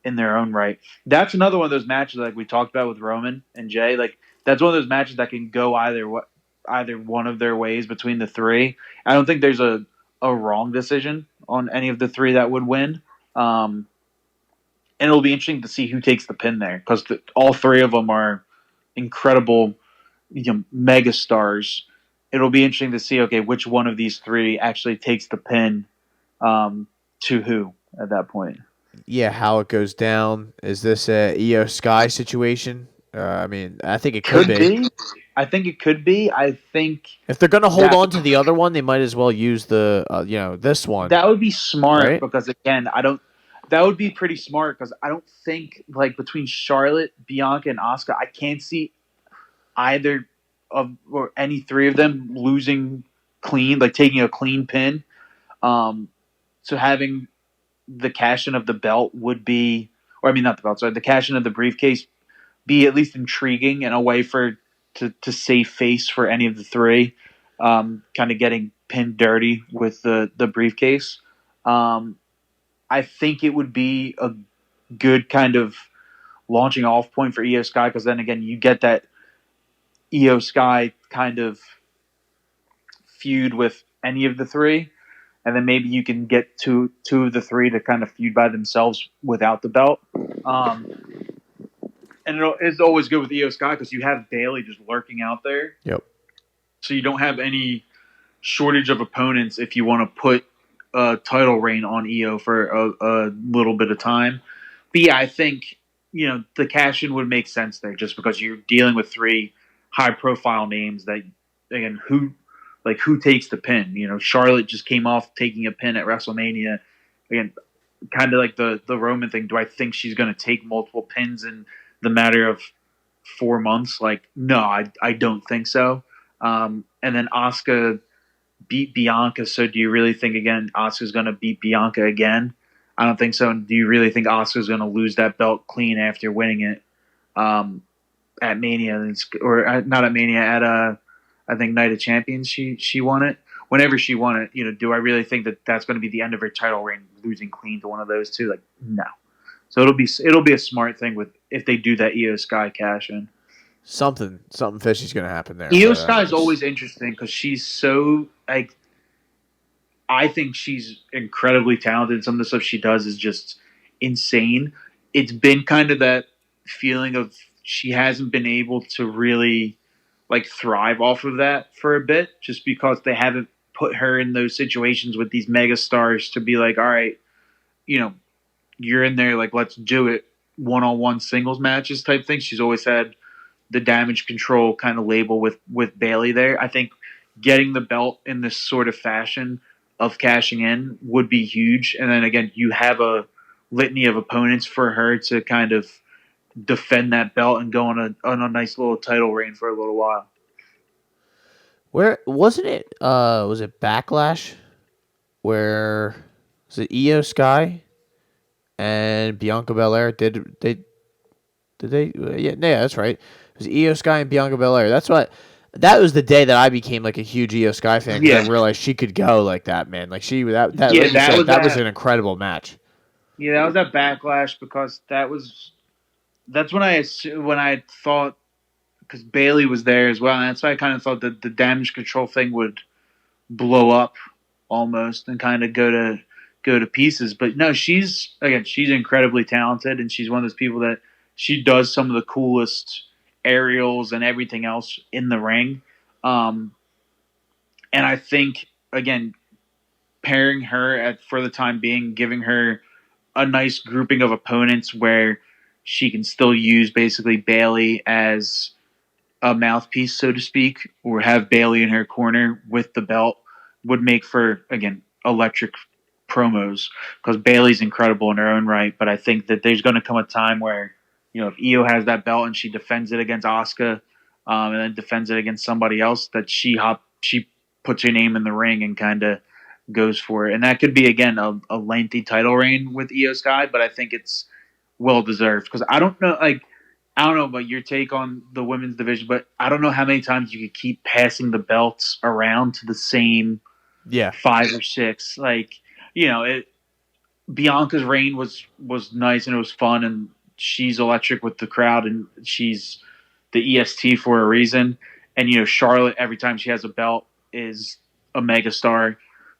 in their own right. That's another one of those matches like we talked about with Roman and Jay. Like, that's one of those matches that can go either one of their ways between the 3. I don't think there's a wrong decision on any of the 3 that would win. And it'll be interesting to see who takes the pin there because all 3 of them are incredible, mega stars. It'll be interesting to see, okay, which one of these 3 actually takes the pin to who at that point. Yeah, how it goes down. Is this a Io Sky situation? I mean, I think it could be. I think it could be. I think if they're going to hold on to the other one, they might as well use the this one. That would be smart, right? Because again, that would be pretty smart because I don't think like between Charlotte, Bianca, and Asuka, I can't see either of or any 3 of them losing clean, like taking a clean pin. So having the cash in of the belt would be, or I mean, not the belt, sorry, the cash in of the briefcase be at least intriguing and a way to save face for any of the three, kind of getting pinned dirty with the briefcase. I think it would be a good kind of launching off point for Io Sky, because then again you get that Io Sky kind of feud with any of the three, and then maybe you can get two of the three to kind of feud by themselves without the belt. And it's always good with Io Sky because you have Bayley just lurking out there. Yep. So you don't have any shortage of opponents if you want to put a title reign on Io for a little bit of time. But yeah, I think the cash in would make sense there, just because you're dealing with three high profile names that, again, who takes the pin? Charlotte just came off taking a pin at WrestleMania. Again, kind of like the Roman thing. Do I think she's going to take multiple pins in the matter of 4 months? Like, no, I don't think so. And then Asuka beat Bianca. So do you really think, again, Asuka's going to beat Bianca again? I don't think so. And do you really think Asuka's going to lose that belt clean after winning it at Mania? Or not at Mania, at I think Night of Champions she won it. Whenever she won it, do I really think that that's going to be the end of her title reign, losing clean to one of those two? Like, no. So it'll be a smart thing if they do that Io Sky cash in. Something fishy's going to happen there. Io Sky is always interesting because she's so, like, I think she's incredibly talented. Some of the stuff she does is just insane. It's been kind of that feeling of she hasn't been able to really thrive off of that for a bit, just because they haven't put her in those situations with these mega stars to be like, all right, you're in there, let's do it, one-on-one singles matches type thing. She's always had the damage control kind of label with Bayley there. I think getting the belt in this sort of fashion of cashing in would be huge. And then again, you have a litany of opponents for her to kind of defend that belt and go on a nice little title reign for a little while. Where wasn't it? Was it Backlash? Where was it? Io Sky and Bianca Belair did they? Yeah, that's right. It was Io Sky and Bianca Belair. That was the day that I became a huge Io Sky fan, because I realized she could go like that, man. That was an incredible match. Yeah, that was that Backlash, because that's when I thought, because Bayley was there as well, and that's why I kind of thought that the damage control thing would blow up almost and kind of go to pieces. But no, she's incredibly talented, and she's one of those people that she does some of the coolest aerials and everything else in the ring. And I think, again, pairing her for the time being, giving her a nice grouping of opponents where she can still use basically Bayley as a mouthpiece, so to speak, or have Bayley in her corner with the belt, would make for, again, electric promos, because Bayley's incredible in her own right. But I think that there's going to come a time where, if Io has that belt and she defends it against Asuka, and then defends it against somebody else, that she puts her name in the ring and kind of goes for it. And that could be, again, a lengthy title reign with Io Sky, but I think it's well deserved, because I don't know about your take on the women's division, but I don't know how many times you could keep passing the belts around to the same 5 or 6. Bianca's reign was nice and it was fun, and she's electric with the crowd, and she's the EST for a reason. And Charlotte, every time she has a belt, is a megastar.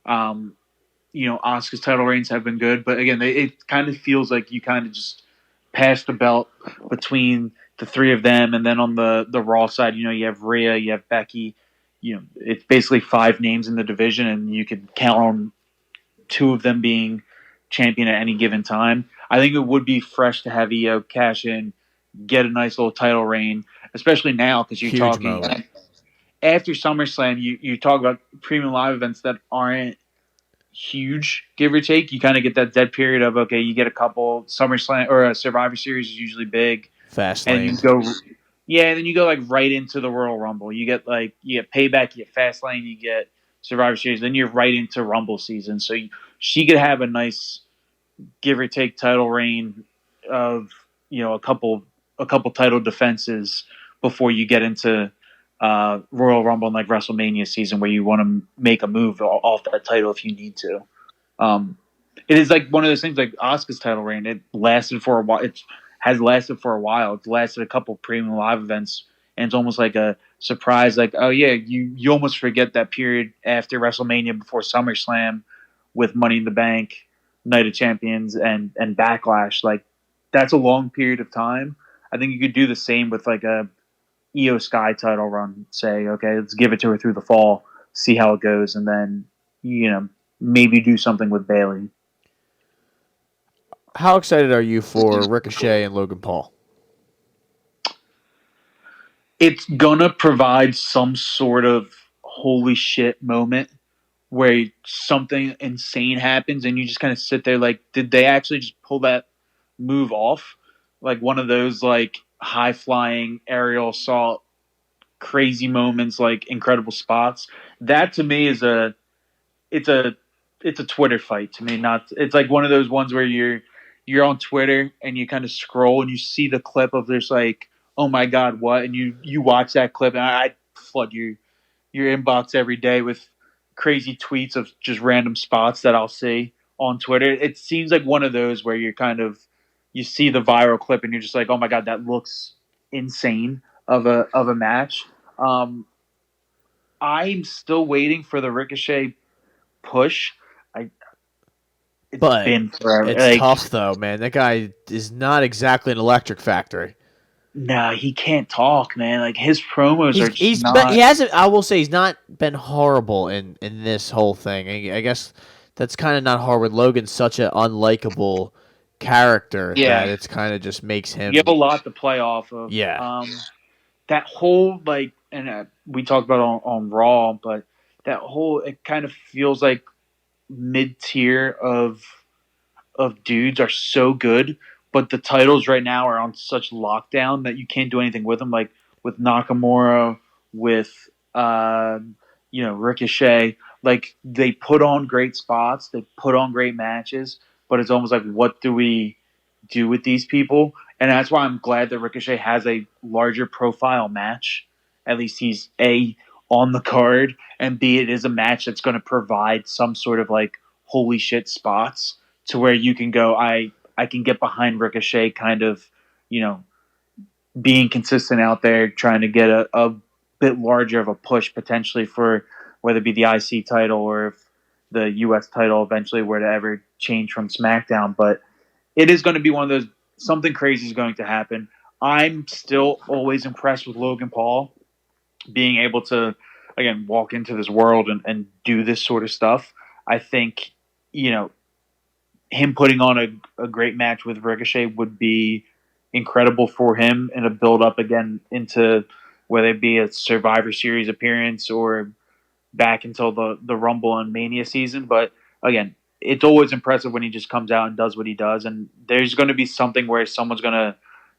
Asuka's title reigns have been good, but again, it kind of feels like you kind of just pass the belt between the three of them. And then on the Raw side, you have Rhea, you have Becky. It's basically 5 names in the division, and you could count on 2 of them being champion at any given time. I think it would be fresh to have Io cash in, get a nice little title reign, especially now, because you're talking after SummerSlam. You talk about premium live events that aren't huge, give or take. You kind of get that dead period of, okay, you get a couple. SummerSlam or a Survivor Series is usually big, fast and lane. then you go right into the Royal Rumble. You get Payback, you get Fastlane, you get Survivor Series, then you're right into Rumble season. So she could have a nice give or take title reign of a couple title defenses before you get into Royal Rumble and like WrestleMania season where you want to make a move off that title if you need to. It is like one of those things like Asuka's title reign. It lasted for a while. It has lasted for a while. It's lasted a couple premium live events, and it's almost like a surprise. Like, oh yeah, you almost forget that period after WrestleMania before SummerSlam with Money in the Bank, Night of Champions, and Backlash. Like that's a long period of time. I think you could do the same with like a Io Sky title run. Say, okay, let's give it to her through the fall, see how it goes, and then maybe do something with Bayley. How excited are you for Ricochet and Logan Paul? It's gonna provide some sort of holy shit moment where something insane happens and you just kind of sit there like, did they actually just pull that move off? Like one of those like high flying aerial assault crazy moments, like incredible spots. That to me is it's a Twitter fight to me. It's like one of those ones where you're on Twitter and you kind of scroll and you see the clip of this like, oh my god, what? And you watch that clip and I flood your inbox every day with crazy tweets of just random spots that I'll see on Twitter. It seems like one of those where you see the viral clip and you're just like, oh my god, that looks insane of a match. I'm still waiting for the Ricochet push. It's been forever. It's tough though, man. That guy is not exactly an electric factory. No, he can't talk, man. Like his promos are just not. He hasn't. I will say he's not been horrible in this whole thing. I guess that's kind of not hard with Logan's such an unlikable character that it's kind of just makes him. You have a lot to play off of. Yeah. That whole like, and we talked about on Raw, but that whole it kind of feels like mid tier of dudes are so good, but the titles right now are on such lockdown that you can't do anything with them. Like with Nakamura, with Ricochet, like they put on great spots, they put on great matches, but it's almost like what do we do with these people? And that's why I'm glad that Ricochet has a larger profile match. At least he's A, on the card, and B, it is a match that's going to provide some sort of like holy shit spots to where you can go, I can get behind Ricochet kind of, being consistent out there, trying to get a bit larger of a push potentially for whether it be the IC title or if the US title eventually were to ever change from SmackDown. But it is going to be one of those, something crazy is going to happen. I'm still always impressed with Logan Paul being able to, again, walk into this world and do this sort of stuff. I think, him putting on a great match with Ricochet would be incredible for him and a build up again into whether it be a Survivor Series appearance or back until the Rumble and Mania season. But again, it's always impressive when he just comes out and does what he does. And there's going to be something where someone's going to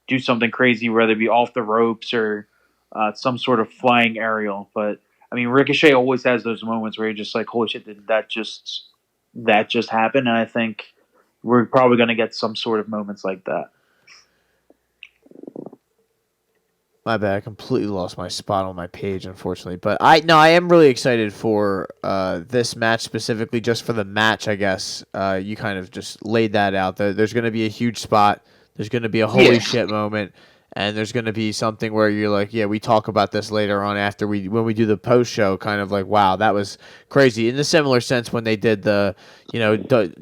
do something crazy, whether it be off the ropes or some sort of flying aerial. But I mean, Ricochet always has those moments where you're just like, holy shit, did that just happen? And I think we're probably going to get some sort of moments like that. My bad. I completely lost my spot on my page, unfortunately. But I am really excited for this match specifically, just for the match, I guess. You kind of just laid that out. There's going to be a huge spot. There's going to be a holy shit moment. And there's going to be something where you're like, yeah, we talk about this later on when we do the post show, kind of like, wow, that was crazy. In a similar sense, when they did the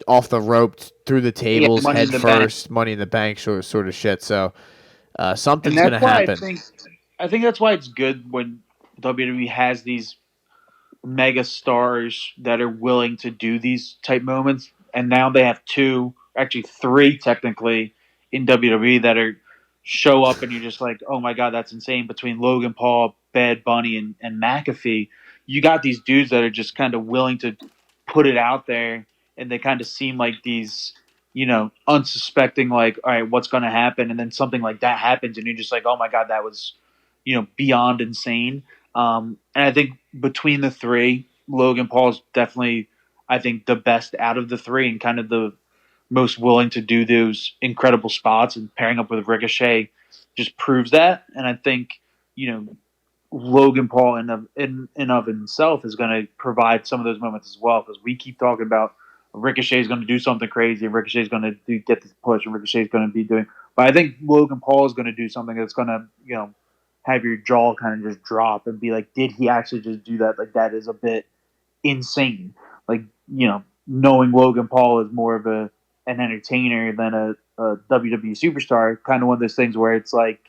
off the rope through the tables, head first, Money in the Bank sort of shit. So something's going to happen. I think that's why it's good when WWE has these mega stars that are willing to do these type moments. And now they have three technically in WWE that are show up and you're just like, oh my god, that's insane. Between Logan Paul, Bad Bunny, and McAfee, you got these dudes that are just kind of willing to put it out there, and they kind of seem like these, unsuspecting, like, all right, what's going to happen? And then something like that happens, and you're just like, oh my god, that was, beyond insane. And I think between the three, Logan Paul's definitely, I think, the best out of the three and kind of the most willing to do those incredible spots, and pairing up with Ricochet just proves that. And I think, Logan Paul in of himself is going to provide some of those moments as well, because we keep talking about Ricochet is going to do something crazy, Ricochet is going to get this push, and Ricochet is going to be doing. But I think Logan Paul is going to do something that's going to have your jaw kind of just drop and be like, did he actually just do that? Like, that is a bit insane. Like, knowing Logan Paul is more of an entertainer than a WWE superstar, kind of one of those things where it's like,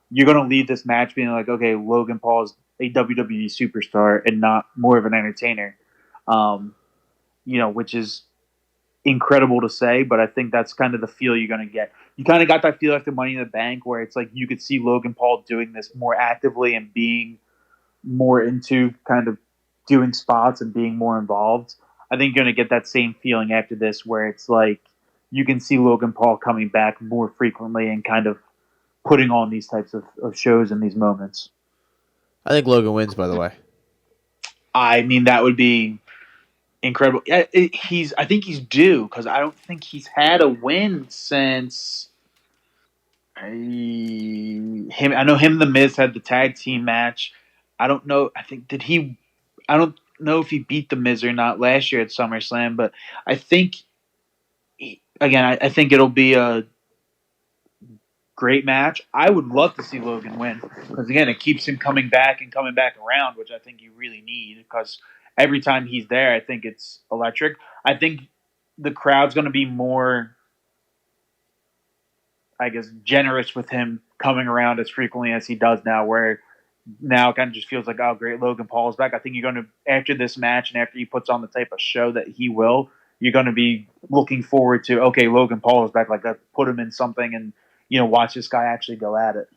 you're going to leave this match being like, okay, Logan Paul is a WWE superstar and not more of an entertainer, which is incredible to say, but I think that's kind of the feel you're going to get. You kind of got that feel after Money in the Bank, where it's like you could see Logan Paul doing this more actively and being more into kind of doing spots and being more involved. I think you're going to get that same feeling after this, where it's like you can see Logan Paul coming back more frequently and kind of putting on these types of shows in these moments. I think Logan wins, by the way. I mean, that would be incredible. I think he's due, because I don't think he's had a win since I know him and The Miz had the tag team match. I don't know. I don't know if he beat The Miz or not last year at SummerSlam, but I think, I think it'll be a great match. I would love to see Logan win, because again, it keeps him coming back and coming back around, which I think you really need, because every time he's there, I think it's electric. I think the crowd's going to be more, I guess, generous with him coming around as frequently as he does now, where now it kind of just feels like, oh, great, Logan Paul is back. I think you're going to, after this match and after he puts on the type of show that he will, you're going to be looking forward to, okay, Logan Paul is back. Like, put him in something and, watch this guy actually go at it.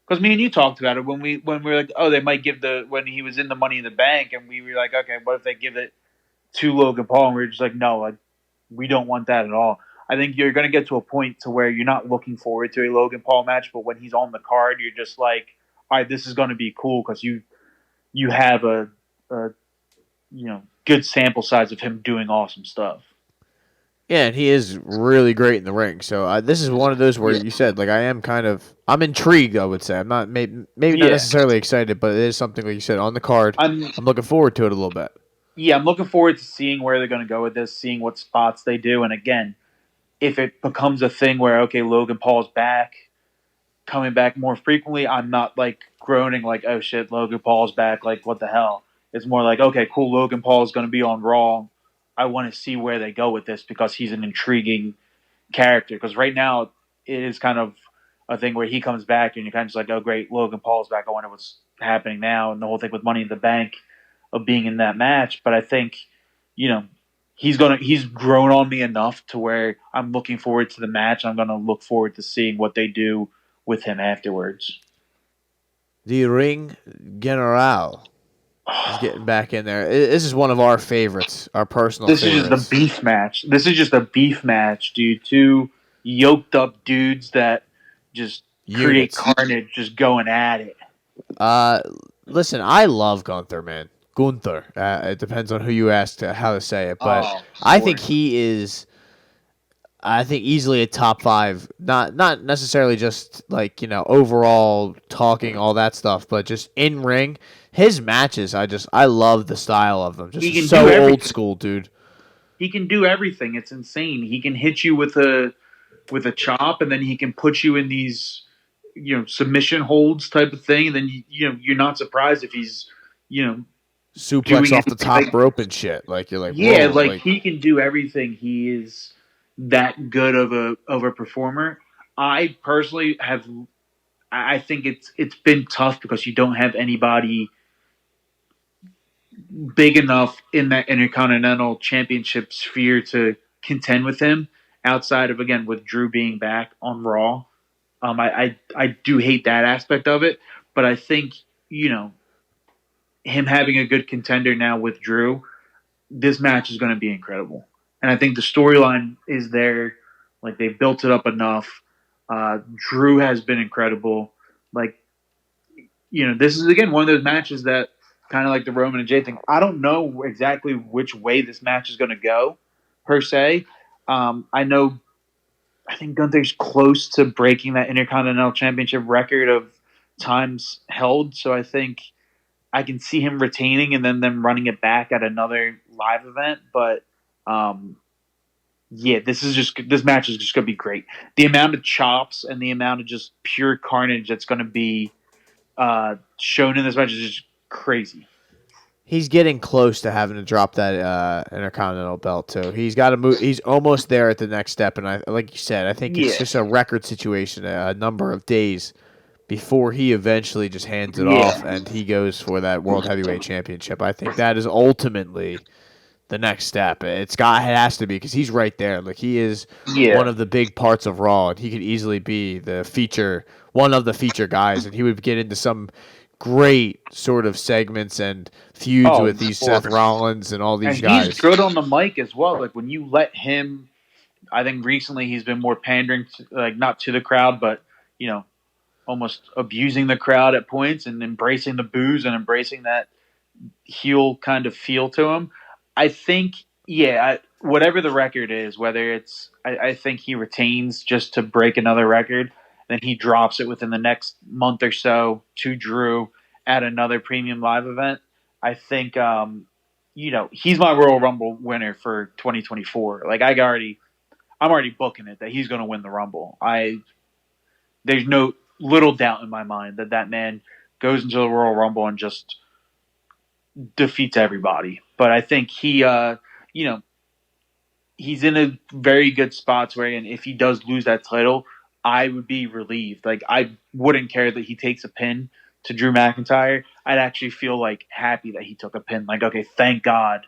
Because me and you talked about it when we were like, oh, they might give when he was in the Money in the Bank, and we were like, okay, what if they give it to Logan Paul? And we were just like, no, like, we don't want that at all. I think you're going to get to a point to where you're not looking forward to a Logan Paul match, but when he's on the card, you're just like, all right, this is going to be cool, because you have a good sample size of him doing awesome stuff. Yeah, and he is really great in the ring. So this is one of those where you said, like, I'm intrigued, I would say. I'm not maybe not necessarily excited, but it is something, like you said, on the card. I'm looking forward to it a little bit. Yeah, I'm looking forward to seeing where they're going to go with this, seeing what spots they do. And again, if it becomes a thing where, okay, Logan Paul's back, coming back more frequently, I'm not like groaning like, oh shit, Logan Paul's back, like what the hell. It's more like, okay, cool, Logan Paul is going to be on Raw. I want to see where they go with this, because he's an intriguing character. Because right now it is kind of a thing where he comes back and you're kind of just like, oh great, Logan Paul's back. I wonder what's happening now. And the whole thing with Money in the Bank of being in that match. But I think, he's grown on me enough to where I'm looking forward to the match. I'm going to look forward to seeing what they do with him afterwards. The Ring General is getting back in there. This is one of our favorites, our personal favorites. This is just the beef match. This is just a beef match, dude. Two yoked up dudes that just create carnage, just going at it. Listen, I love Gunther, man. Gunther. It depends on who you ask how to say it, but I think he is. I think easily a top 5. Not necessarily just like overall talking all that stuff, but just in ring. His matches, I love the style of them. Just so old school, dude. He can do everything. It's insane. He can hit you with a chop, and then he can put you in these submission holds type of thing, and then you're not surprised if he's suplex off the top rope and shit. Like you're like, yeah, whoa, like he can do everything. He is that good of a performer. I personally I think it's been tough because you don't have anybody big enough in that Intercontinental Championship sphere to contend with him outside of, again, with Drew being back on Raw. I do hate that aspect of it, but I think, him having a good contender now with Drew, this match is going to be incredible. And I think the storyline is there. Like, they built it up enough. Drew has been incredible. Like, this is, again, one of those matches that kind of like the Roman and Jay thing. I don't know exactly which way this match is going to go, per se. I think Gunther's close to breaking that Intercontinental Championship record of times held, so I think I can see him retaining and then them running it back at another live event. But yeah, this match is just going to be great. The amount of chops and the amount of just pure carnage that's going to be shown in this match is just crazy. He's getting close to having to drop that Intercontinental belt too. He's got to move. He's almost there at the next step, and like you said, I think it's just a record situation, a number of days before he eventually just hands it off and he goes for that World Heavyweight Championship. I think that is ultimately the next step. It has to be, because he's right there. Like, he is one of the big parts of Raw, and he could easily be one of the feature guys, and he would get into some great sort of segments and feuds with these Seth Rollins and all these guys. He's good on the mic as well. Like, when you let him, I think recently he's been more pandering, not to the crowd, but almost abusing the crowd at points and embracing the boos and embracing that heel kind of feel to him. I think, whatever the record is, whether it's, I think he retains just to break another record, then he drops it within the next month or so to Drew at another premium live event. I think, he's my Royal Rumble winner for 2024. Like, I'm already booking it that he's going to win the Rumble. There's no little doubt in my mind that man goes into the Royal Rumble and just defeats everybody. But I think he, he's in a very good spot where, and if he does lose that title, I would be relieved. Like, I wouldn't care that he takes a pin to Drew McIntyre. I'd actually feel happy that he took a pin. Like, okay, thank God,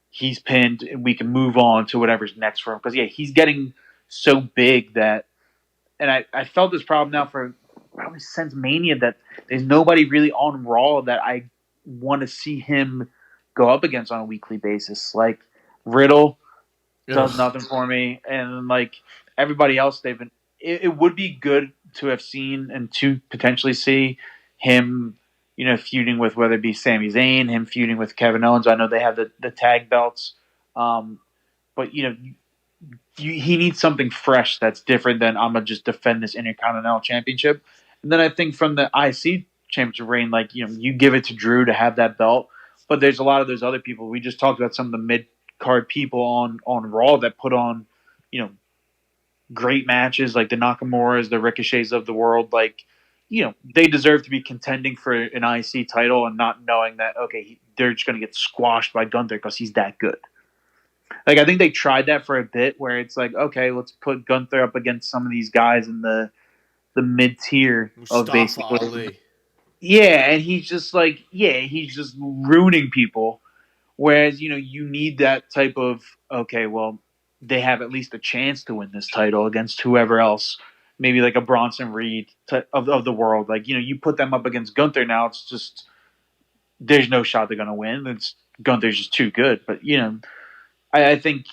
he's pinned and we can move on to whatever's next for him. Because he's getting so big that, and I felt this problem now for probably since Mania, that there's nobody really on Raw that I want to see him go up against on a weekly basis. Like, Riddle does nothing for me, and everybody else, it would be good to have seen and to potentially see him, feuding with, whether it be Sami Zayn, him feuding with Kevin Owens. I know they have the tag belts, but he needs something fresh that's different than I'm gonna just defend this Intercontinental Championship. And then I think from the IC Championship reign, you give it to Drew to have that belt, but there's a lot of those other people. We just talked about some of the mid card people on Raw that put on, great matches, like the Nakamura's, the Ricochets of the world. They deserve to be contending for an IC title and not knowing that, okay, they're just going to get squashed by Gunther because he's that good. I think they tried that for a bit where it's okay, let's put Gunther up against some of these guys in the mid-tier of basically. Ali. Yeah, and he's just he's just ruining people. Whereas, you need that type of, okay, well, they have at least a chance to win this title against whoever else, maybe like a Bronson Reed of the world. You put them up against Gunther now, it's just, there's no shot they're going to win. Gunther's just too good. But, I think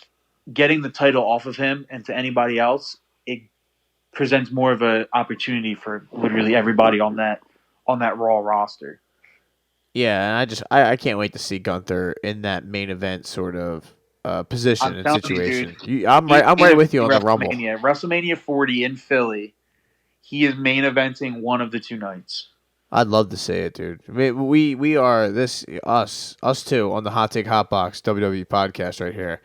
getting the title off of him and to anybody else, it presents more of an opportunity for literally everybody on that Raw roster. Yeah, and I can't wait to see Gunther in that main event sort of position and situation. I'm right with you on the Rumble. WrestleMania 40 in Philly, he is main eventing one of the two nights. I'd love to see it, dude. We are us too on the Hot Take Hot Box WWE podcast right here.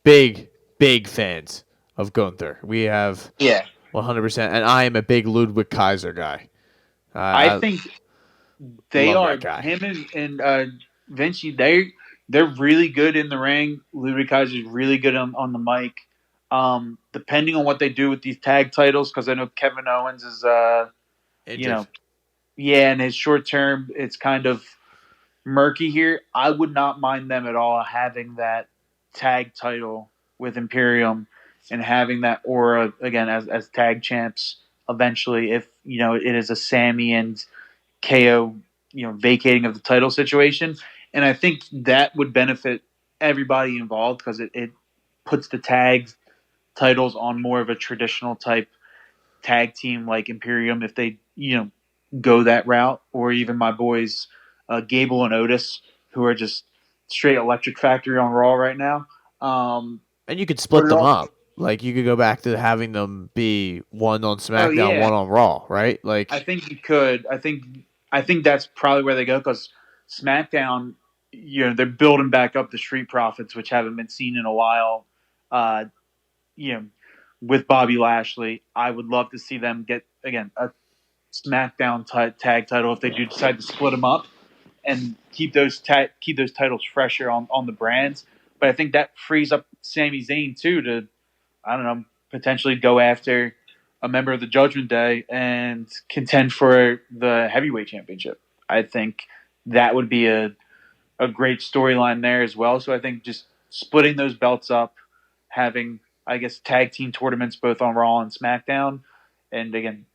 Big fans of Gunther. We have 100%, and I am a big Ludwig Kaiser guy. I think they are, him and Vinci. They're really good in the ring. Ludwig Kaiser's really good on the mic. Depending on what they do with these tag titles, because I know Kevin Owens is in his short term, it's kind of murky here. I would not mind them at all having that tag title with Imperium and having that aura again as tag champs eventually. If it is a Sammy and KO vacating of the title situation, and I think that would benefit everybody involved because it puts the tag titles on more of a traditional type tag team like Imperium if they go that route, or even my boys Gable and Otis, who are just straight electric factory on Raw right now. And you could split them up. Like, you could go back to having them be one on SmackDown, one on Raw, right? Like, I think you could. I think that's probably where they go, because SmackDown, they're building back up the Street Profits, which haven't been seen in a while. You know, with Bobby Lashley, I would love to see them get again a SmackDown tag title if they do decide to split them up and keep those titles fresher on the brands. But I think that frees up Sami Zayn too to, I don't know, potentially go after a member of the Judgment Day and contend for the heavyweight championship. I think that would be a great storyline there as well. So I think just splitting those belts up, having, I guess, tag team tournaments both on Raw and SmackDown, and again,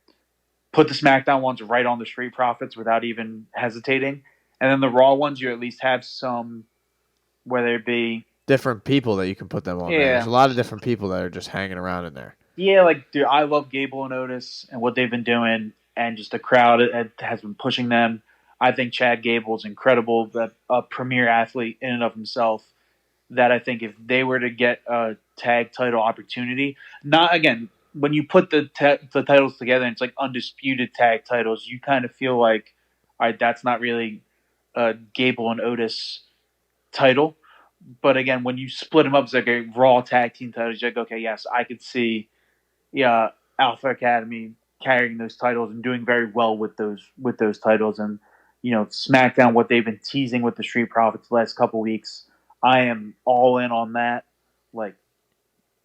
put the SmackDown ones right on the Street Profits without even hesitating. And then the Raw ones, you at least have some, whether it be different people that you can put them on there. There's a lot of different people that are just hanging around in there. Yeah, like, dude, I love Gable and Otis and what they've been doing, and just the crowd has been pushing them. I think Chad Gable is incredible, a premier athlete in and of himself, that I think if they were to get a tag title opportunity, not, again, when you put the titles together and it's like undisputed tag titles, you kind of feel like, all right, that's not really a Gable and Otis title. But again, when you split them up as like a Raw tag team titles, you're like, okay, yes, I could see Alpha Academy carrying those titles and doing very well with those titles. And SmackDown, what they've been teasing with the Street Profits the last couple weeks, I am all in on that, like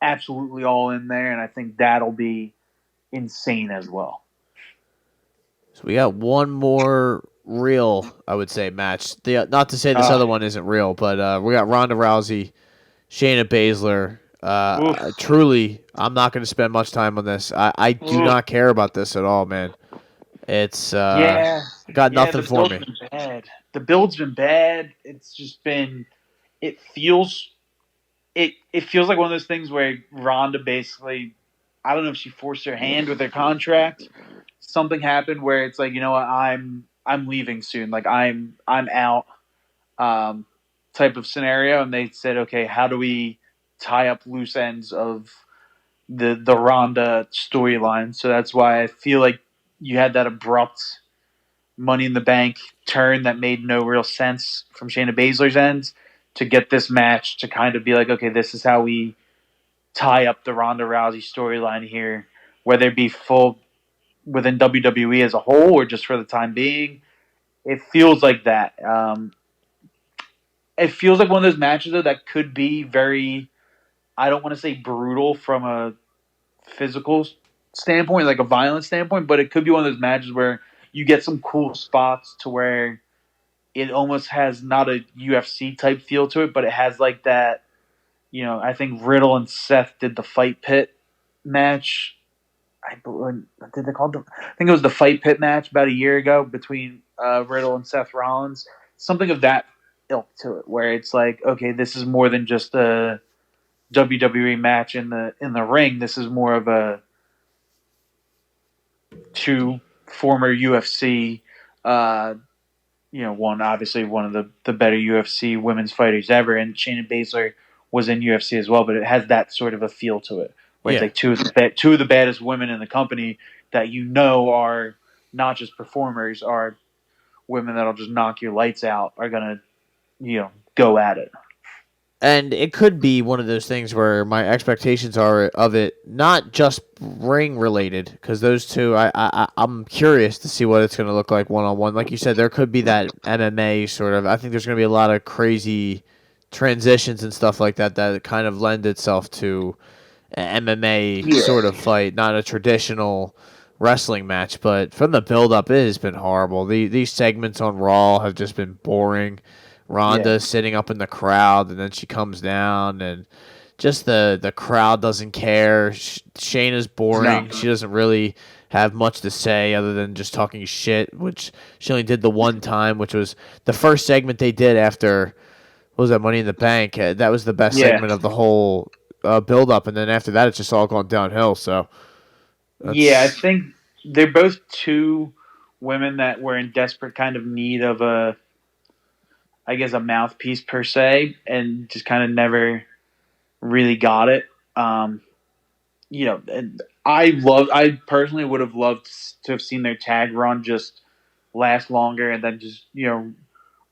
absolutely all in there, and I think that'll be insane as well. So we got one more real, I would say, match. Not to say this other one isn't real, but we got Ronda Rousey, Shayna Baszler. Truly, I'm not going to spend much time on this. I do not care about this at all, man. It's got nothing for me. The build's been bad. It's just been. It feels like one of those things where Ronda basically, I don't know if she forced her hand with her contract. Something happened where it's like, you know what, I'm leaving soon. Like I'm out, type of scenario. And they said, okay, how do we tie up loose ends of the Ronda storyline? So that's why I feel like you had that abrupt Money in the Bank turn that made no real sense from Shayna Baszler's end to get this match to kind of be like, okay, this is how we tie up the Ronda Rousey storyline here, whether it be full within WWE as a whole or just for the time being. It feels like that. It feels like one of those matches, though, that could be very, I don't want to say brutal from a physical standpoint, like a violent standpoint, but it could be one of those matches where you get some cool spots to where it almost has not a UFC type feel to it, but it has like that, I think Riddle and Seth did the Fight Pit match. I think it was the Fight Pit match about a year ago between Riddle and Seth Rollins. Something of that ilk to it, where it's like, okay, this is more than just a WWE match in the ring. This is more of a two former UFC, one of the better UFC women's fighters ever, and Shayna Baszler was in UFC as well, but it has that sort of a feel to it, where it's like two of the baddest women in the company that are not just performers, are women that'll just knock your lights out, are gonna, go at it. And it could be one of those things where my expectations are of it not just ring related, because those two, I'm curious to see what it's going to look like one-on-one. Like you said, there could be that MMA sort of. I think there's going to be a lot of crazy transitions and stuff like that kind of lend itself to an MMA sort of fight, not a traditional wrestling match. But from the build-up, it has been horrible. These segments on Raw have just been boring. Ronda sitting up in the crowd, and then she comes down, and just the crowd doesn't care. Shayna's boring. No. She doesn't really have much to say other than just talking shit, which she only did the one time, which was the first segment they did after, what was that, Money in the Bank? That was the best segment of the whole build-up, and then after that, it's just all gone downhill. So, I think they're both two women that were in desperate kind of need of a I guess, a mouthpiece per se, and just kind of never really got it. And I personally would have loved to have seen their tag run just last longer, and then just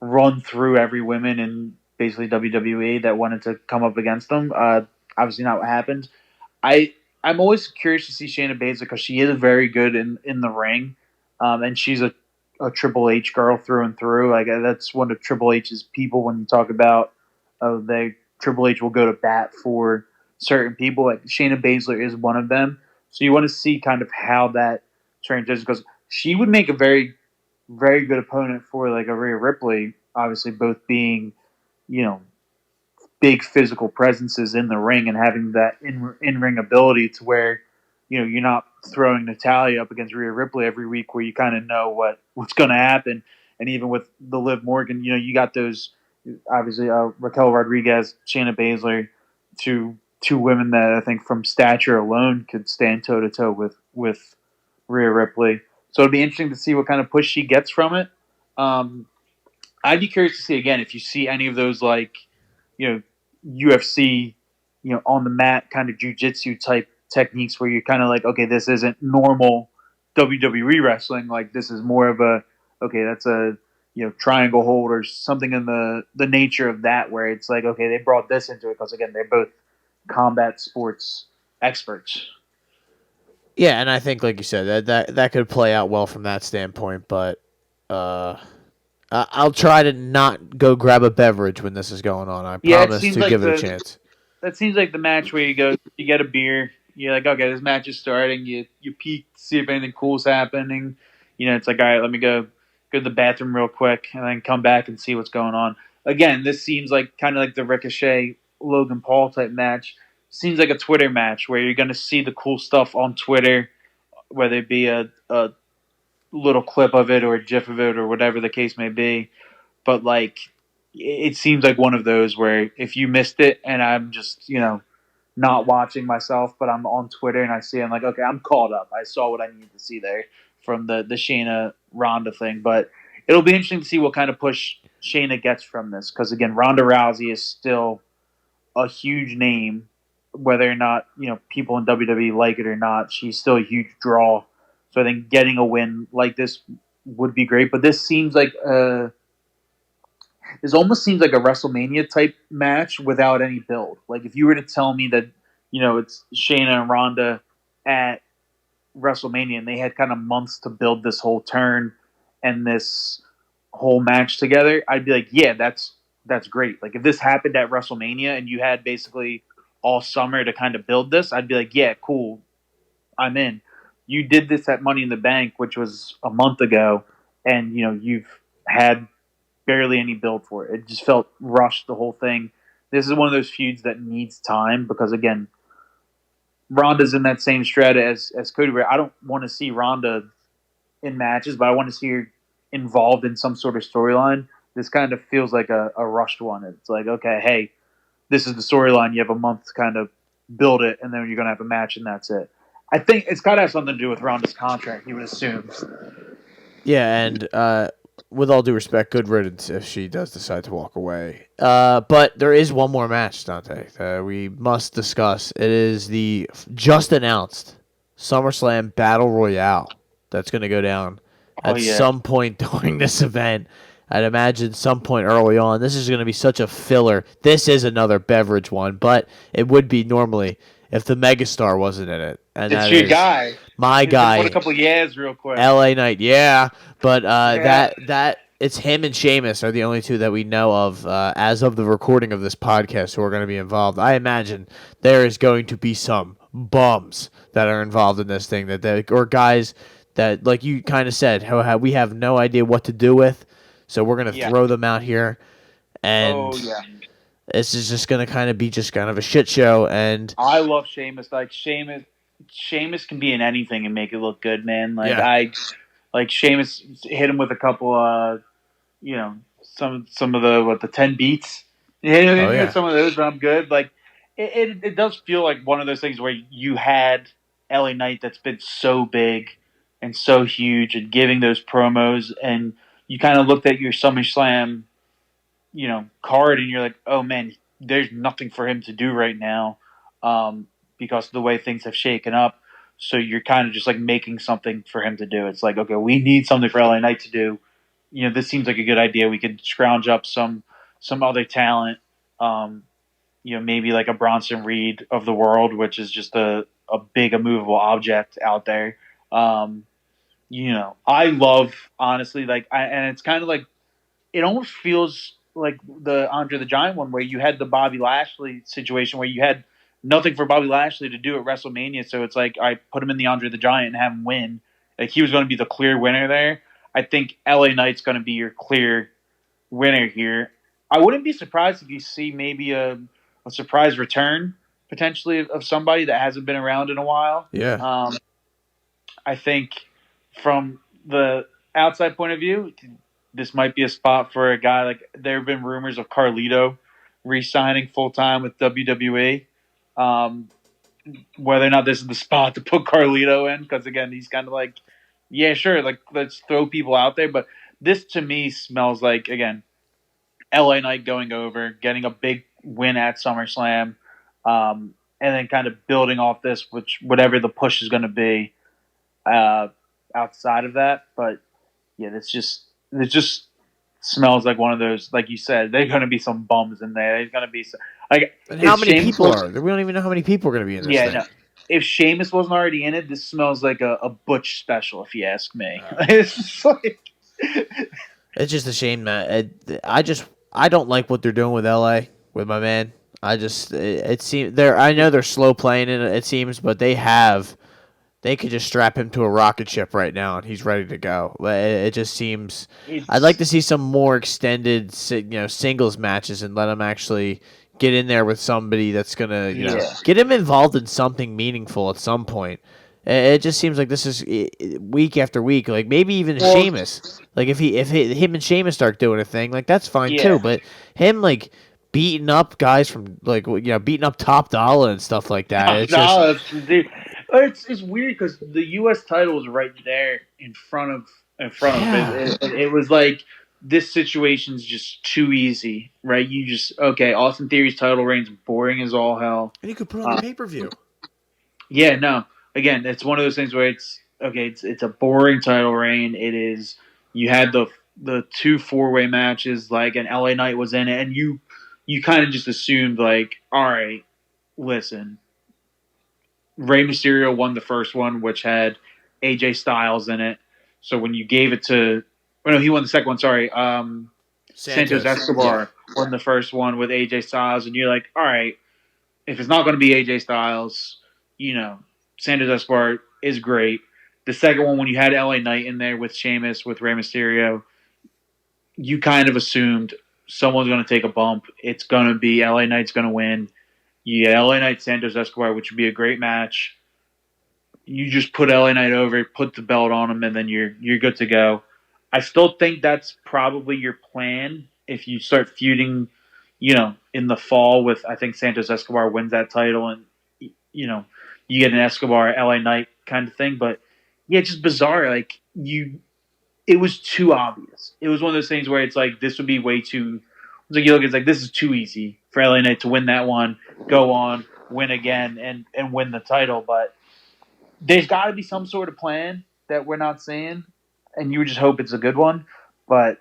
run through every woman in basically WWE that wanted to come up against them. Obviously, not what happened. I'm always curious to see Shayna Baszler because she is very good in the ring, and she's a Triple H girl through and through. Like that's one of Triple H's people when you talk about Triple H will go to bat for certain people. Like Shayna Baszler is one of them. So you want to see kind of how that transitions because she would make a very, very good opponent for like a Rhea Ripley. Obviously, both being big physical presences in the ring and having that in ring ability to where you're not throwing Natalia up against Rhea Ripley every week where you kind of know what's going to happen. And even with the Liv Morgan, you got those obviously Raquel Rodriguez, Shayna Baszler, two women that I think from stature alone could stand toe to toe with Rhea Ripley. So it'd be interesting to see what kind of push she gets from it. I'd be curious to see again if you see any of those UFC, on the mat kind of jiu-jitsu type techniques where you're kind of like, okay, this isn't normal WWE wrestling. Like this is more of that's a triangle hold or something in the nature of that where it's like, okay, they brought this into it because again, they're both combat sports experts. Yeah, and I think, like you said, that could play out well from that standpoint. But I'll try to not go grab a beverage when this is going on. I promise to give it a chance. That seems like the match where you get a beer. You're like, okay, this match is starting. You peek to see if anything cool's happening. It's like, all right, let me go to the bathroom real quick and then come back and see what's going on. Again, this seems like kind of like the Ricochet Logan Paul type match. Seems like a Twitter match where you're going to see the cool stuff on Twitter, whether it be a little clip of it or a GIF of it or whatever the case may be. But like, it seems like one of those where if you missed it and I'm just, not watching myself, but I'm on Twitter and I see, I'm like, okay, I'm caught up. I saw what I needed to see there from the Shayna Ronda thing. But it'll be interesting to see what kind of push Shayna gets from this. Because again, Ronda Rousey is still a huge name, whether or not, people in WWE like it or not. She's still a huge draw. So I think getting a win like this would be great. But this seems like this almost seems like a WrestleMania type match without any build. Like if you were to tell me that, it's Shayna and Ronda at WrestleMania and they had kind of months to build this whole turn and this whole match together, I'd be like, yeah, that's great. Like if this happened at WrestleMania and you had basically all summer to kind of build this, I'd be like, yeah, cool, I'm in. You did this at Money in the Bank, which was a month ago, and you've had barely any build for it. It just felt rushed, the whole thing. This is one of those feuds that needs time because, again, Ronda's in that same strata as Cody, where I don't want to see Ronda in matches, but I want to see her involved in some sort of storyline. This kind of feels like a rushed one. It's like, okay, hey, this is the storyline. You have a month to kind of build it, and then you're going to have a match, and that's it. I think it's got to have something to do with Ronda's contract, you would assume. Yeah, and with all due respect, good riddance if she does decide to walk away. But there is one more match, Dante, we must discuss. It is the just announced SummerSlam Battle Royale that's going to go down at some point during this event. I'd imagine some point early on. This is going to be such a filler. This is another beverage one, but it would be normally if the megastar wasn't in it. And it's your guy. My guy. Put a couple yeahs real quick. LA Knight, yeah. But that it's him and Sheamus are the only two that we know of as of the recording of this podcast who are going to be involved. I imagine there is going to be some bums that are involved in this thing or guys that, like you kind of said, how we have no idea what to do with. So we're going to throw them out here. And this is just going to kind of be just kind of a shit show. And I love Sheamus. Like Sheamus can be in anything and make it look good, man. Like Sheamus hit him with a couple some of the 10 beats. Some of those, but I'm good. Like it does feel like one of those things where you had LA Knight that's been so big and so huge and giving those promos, and you kind of looked at your SummerSlam card, and you're like, oh man, there's nothing for him to do right now, because of the way things have shaken up. So you're kind of just like making something for him to do. It's like, okay, we need something for LA Knight to do. This seems like a good idea. We could scrounge up some other talent. Maybe like a Bronson Reed of the world, which is just a big immovable object out there. I love, honestly, and it's kind of like, it almost feels like the Andre the Giant one, where you had the Bobby Lashley situation where you had nothing for Bobby Lashley to do at WrestleMania. So it's like, I put him in the Andre the Giant and have him win. Like, he was going to be the clear winner there. I think LA Knight's going to be your clear winner here. I wouldn't be surprised if you see maybe a surprise return potentially of somebody that hasn't been around in a while. Yeah. I think from the outside point of view, this might be a spot for a guy. Like, there have been rumors of Carlito re-signing full-time with WWE. Whether or not this is the spot to put Carlito in, because again, he's kind of like, yeah, sure, like, let's throw people out there. But this to me smells like, again, LA Knight going over, getting a big win at SummerSlam, and then kind of building off this, whatever the push is going to be outside of that. But yeah, it just smells like one of those, like you said, there's going to be some bums in there. There's going to be some, like, And how many people are there? We don't even know how many people are going to be in this thing. No. If Sheamus wasn't already in it, this smells like a Butch special, if you ask me. It's just like, it's just a shame, man. I don't like what they're doing with LA with my man. It seems I know they're slow playing it seems, but they could just strap him to a rocket ship right now and he's ready to go. It just seems I'd like to see some more extended singles matches and let him actually get in there with somebody that's gonna get him involved in something meaningful at some point. It just seems like this is week after week. Like, maybe even Sheamus. Like, if him and Sheamus start doing a thing, like, that's fine too. But him, like, beating up guys from, like, beating up Top Dollar and stuff like that. It's weird because the U.S. title was right there in front of him. It was like, this situation's just too easy, right? Austin Theory's title reign's boring as all hell. And you could put on the pay-per-view. Yeah, no. Again, it's one of those things where it's a boring title reign. It is, you had the 2 4-way matches, like, and LA Knight was in it, and you kind of just assumed, like, all right, listen, Rey Mysterio won the first one, which had AJ Styles in it. So when you gave it to, he won the second one. Sorry, Santos Escobar won the first one with AJ Styles, and you're like, all right, if it's not going to be AJ Styles, Santos Escobar is great. The second one, when you had LA Knight in there with Sheamus, with Rey Mysterio, you kind of assumed someone's going to take a bump. It's going to be LA Knight's going to win. You get LA Knight, Santos Escobar, which would be a great match. You just put LA Knight over, put the belt on him, and then you're good to go. I still think that's probably your plan if you start feuding, in the fall with, I think Santos Escobar wins that title, and you get an Escobar LA Knight kind of thing. But yeah, it's just bizarre. Like, it was too obvious. It was one of those things where it's like, this would be way too. It's like, you look, it's like, this is too easy for LA Knight to win that one, go on, win again, and win the title. But there's got to be some sort of plan that we're not seeing, and you would just hope it's a good one. But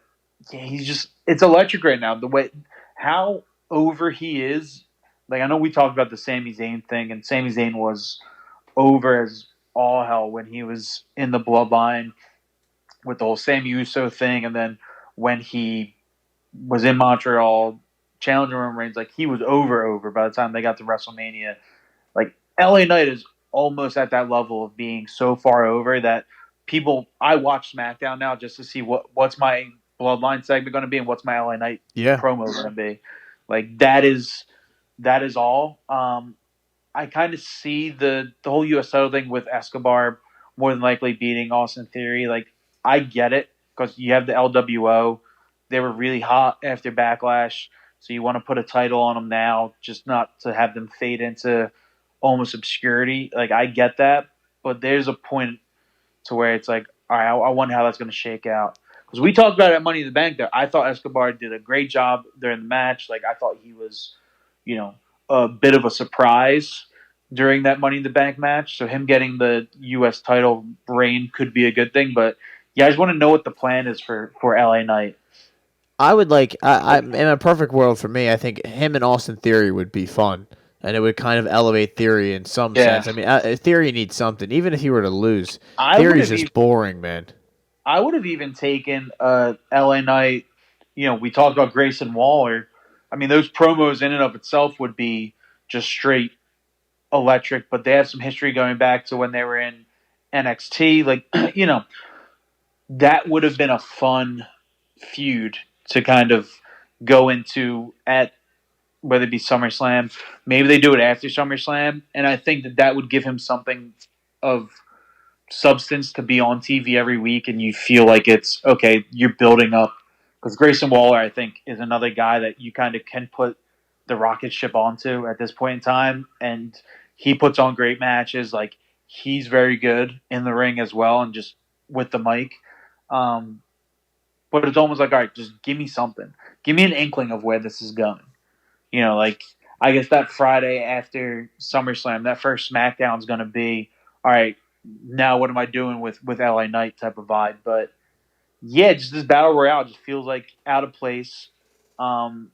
yeah, it's electric right now. The way, how over he is. Like, I know we talked about the Sami Zayn thing, and Sami Zayn was over as all hell when he was in the Bloodline with the whole Sami Uso thing, and then when he was in Montreal, challenging Roman Reigns, like, he was over by the time they got to WrestleMania. Like, LA Knight is almost at that level of being so far over that I watch SmackDown now just to see what's my Bloodline segment going to be and what's my LA Knight promo going to be. Like, that is all. I kind of see the whole U.S. title thing with Escobar more than likely beating Austin Theory. Like, I get it because you have the LWO. They were really hot after Backlash, so you want to put a title on them now, just not to have them fade into almost obscurity. Like, I get that, but there's a point to where it's like, all right, I wonder how that's going to shake out. Because we talked about it at Money in the Bank there. I thought Escobar did a great job during the match. Like, I thought he was, a bit of a surprise during that Money in the Bank match. So him getting the U.S. title reign could be a good thing. But, yeah, I just want to know what the plan is for LA Knight. I would like, in a perfect world for me, I think him and Austin Theory would be fun. And it would kind of elevate Theory in some sense. I mean, Theory needs something. Even if he were to lose, Theory's just boring, man. I would have even taken LA Knight. We talked about Grayson Waller. I mean, those promos in and of itself would be just straight electric, but they have some history going back to when they were in NXT. Like, that would have been a fun feud to kind of go into at whether it be SummerSlam. Maybe they do it after SummerSlam, and I think that would give him something of substance to be on TV every week, and you feel like it's okay. You're building up because Grayson Waller, I think, is another guy that you kind of can put the rocket ship onto at this point in time, and he puts on great matches. Like, he's very good in the ring as well, and just with the mic. But it's almost like, all right, just give me something. Give me an inkling of where this is going. Like, I guess that Friday after SummerSlam, that first SmackDown is going to be, all right, now what am I doing with LA Knight type of vibe. But, yeah, just this Battle Royale just feels like out of place. I'm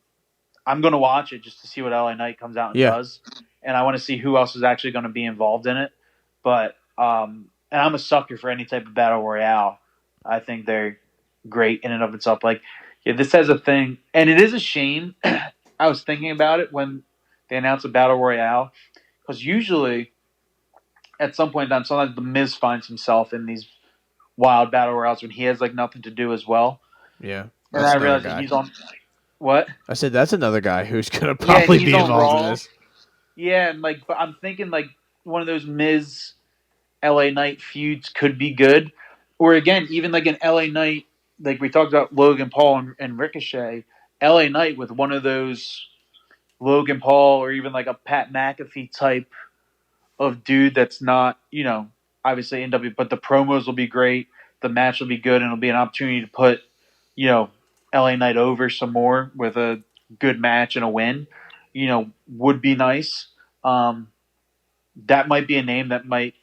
going to watch it just to see what LA Knight comes out and does. And I want to see who else is actually going to be involved in it. But and I'm a sucker for any type of Battle Royale. I think they're great in and of itself. Like, yeah, this has a thing. And it is a shame. I was thinking about it when they announced a Battle Royale. Because usually, at some point in time, sometimes The Miz finds himself in these wild Battle Royales when he has, like, nothing to do as well. Yeah. And I realized that he's on... What? I said that's another guy who's going to probably be involved in this. Yeah, and, like, but I'm thinking, like, one of those Miz LA Knight feuds could be good. Or, again, even, like, an LA Knight, like we talked about Logan Paul and Ricochet, LA Knight with one of those Logan Paul or even, like, a Pat McAfee type of dude that's not, obviously NW, but the promos will be great. The match will be good, and it'll be an opportunity to put, LA Knight over some more with a good match and a win, would be nice. That might be a name that might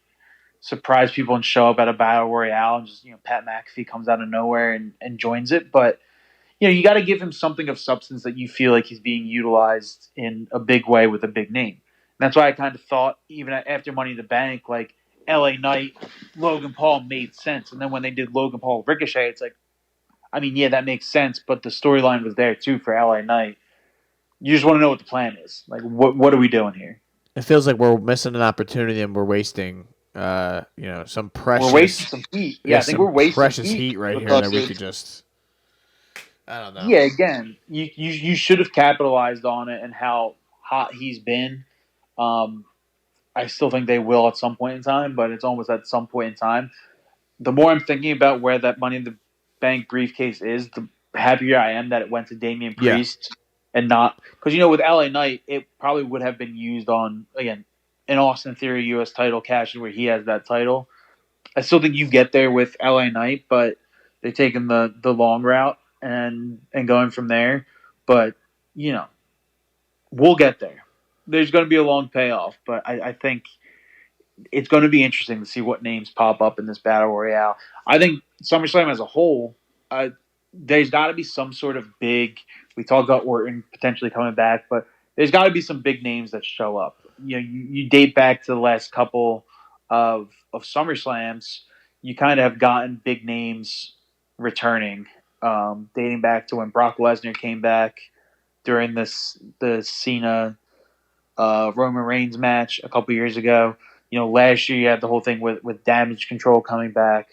surprise people and show up at a Battle Royale, and just, Pat McAfee comes out of nowhere and joins it. But, you got to give him something of substance that you feel like he's being utilized in a big way with a big name. And that's why I kind of thought, even after Money in the Bank, like, LA Knight, Logan Paul made sense. And then when they did Logan Paul Ricochet, it's like, I mean, yeah, that makes sense, but the storyline was there too for LA Knight. You just want to know what the plan is. Like, what are we doing here? It feels like we're missing an opportunity and we're wasting, some precious. We're wasting some heat. Yeah, I think we're wasting precious heat right here that we could just. I don't know. Yeah, again, you should have capitalized on it and how hot he's been. I still think they will at some point in time, but it's almost at some point in time. The more I'm thinking about where that Money in the Bank briefcase is, the happier I am that it went to Damian Priest and not because with LA Knight, it probably would have been used on again an Austin Theory U.S. title cash where he has that title. I still think you get there with LA Knight, but they're taking the long route and going from there. But we'll get there. There's going to be a long payoff, but I think it's going to be interesting to see what names pop up in this Battle Royale. I think SummerSlam as a whole, there's got to be some sort of big. We talked about Orton potentially coming back, but there's got to be some big names that show up. You date back to the last couple of SummerSlams, you kind of have gotten big names returning, dating back to when Brock Lesnar came back during the Cena Roman Reigns match a couple years ago. Last year you had the whole thing with Damage Control coming back.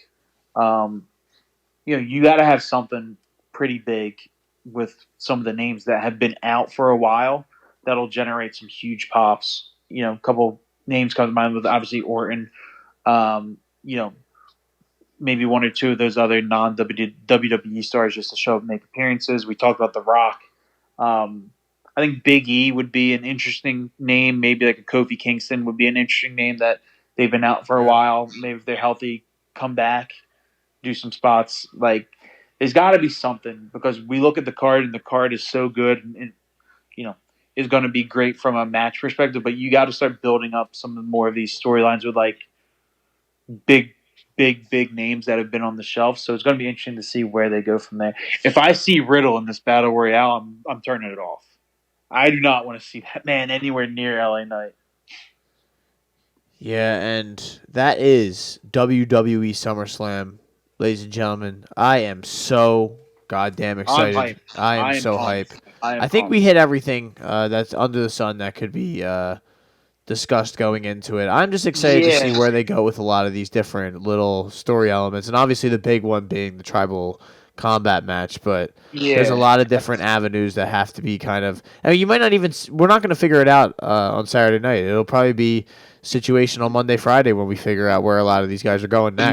You got to have something pretty big with some of the names that have been out for a while that'll generate some huge pops. A couple names come to mind with obviously Orton. Maybe one or two of those other non-WWE stars just to show up and make appearances. We talked about The Rock. I think Big E would be an interesting name. Maybe like a Kofi Kingston would be an interesting name that they've been out for a while. Maybe if they're healthy, come back, do some spots. Like There's got to be something because we look at the card and the card is so good and you know is going to be great from a match perspective. But you got to start building up some more of these storylines with like big names that have been on the shelf. So it's going to be interesting to see where they go from there. If I see Riddle in this battle royale, I'm turning it off. I do not want to see that man anywhere near LA Knight. Yeah, and that is WWE SummerSlam, ladies and gentlemen. I am so goddamn excited. hyped. I am so pumped. hype. I I think pumped. we hit everything that's under the sun that could be discussed going into it. I'm just excited to see where they go with a lot of these different little story elements, and obviously the big one being the tribal combat match. But there's a lot of different avenues that have to be kind of. I mean, you might not even. We're not going to figure it out on Saturday night. It'll probably be situational Monday, Friday when we figure out where a lot of these guys are going next.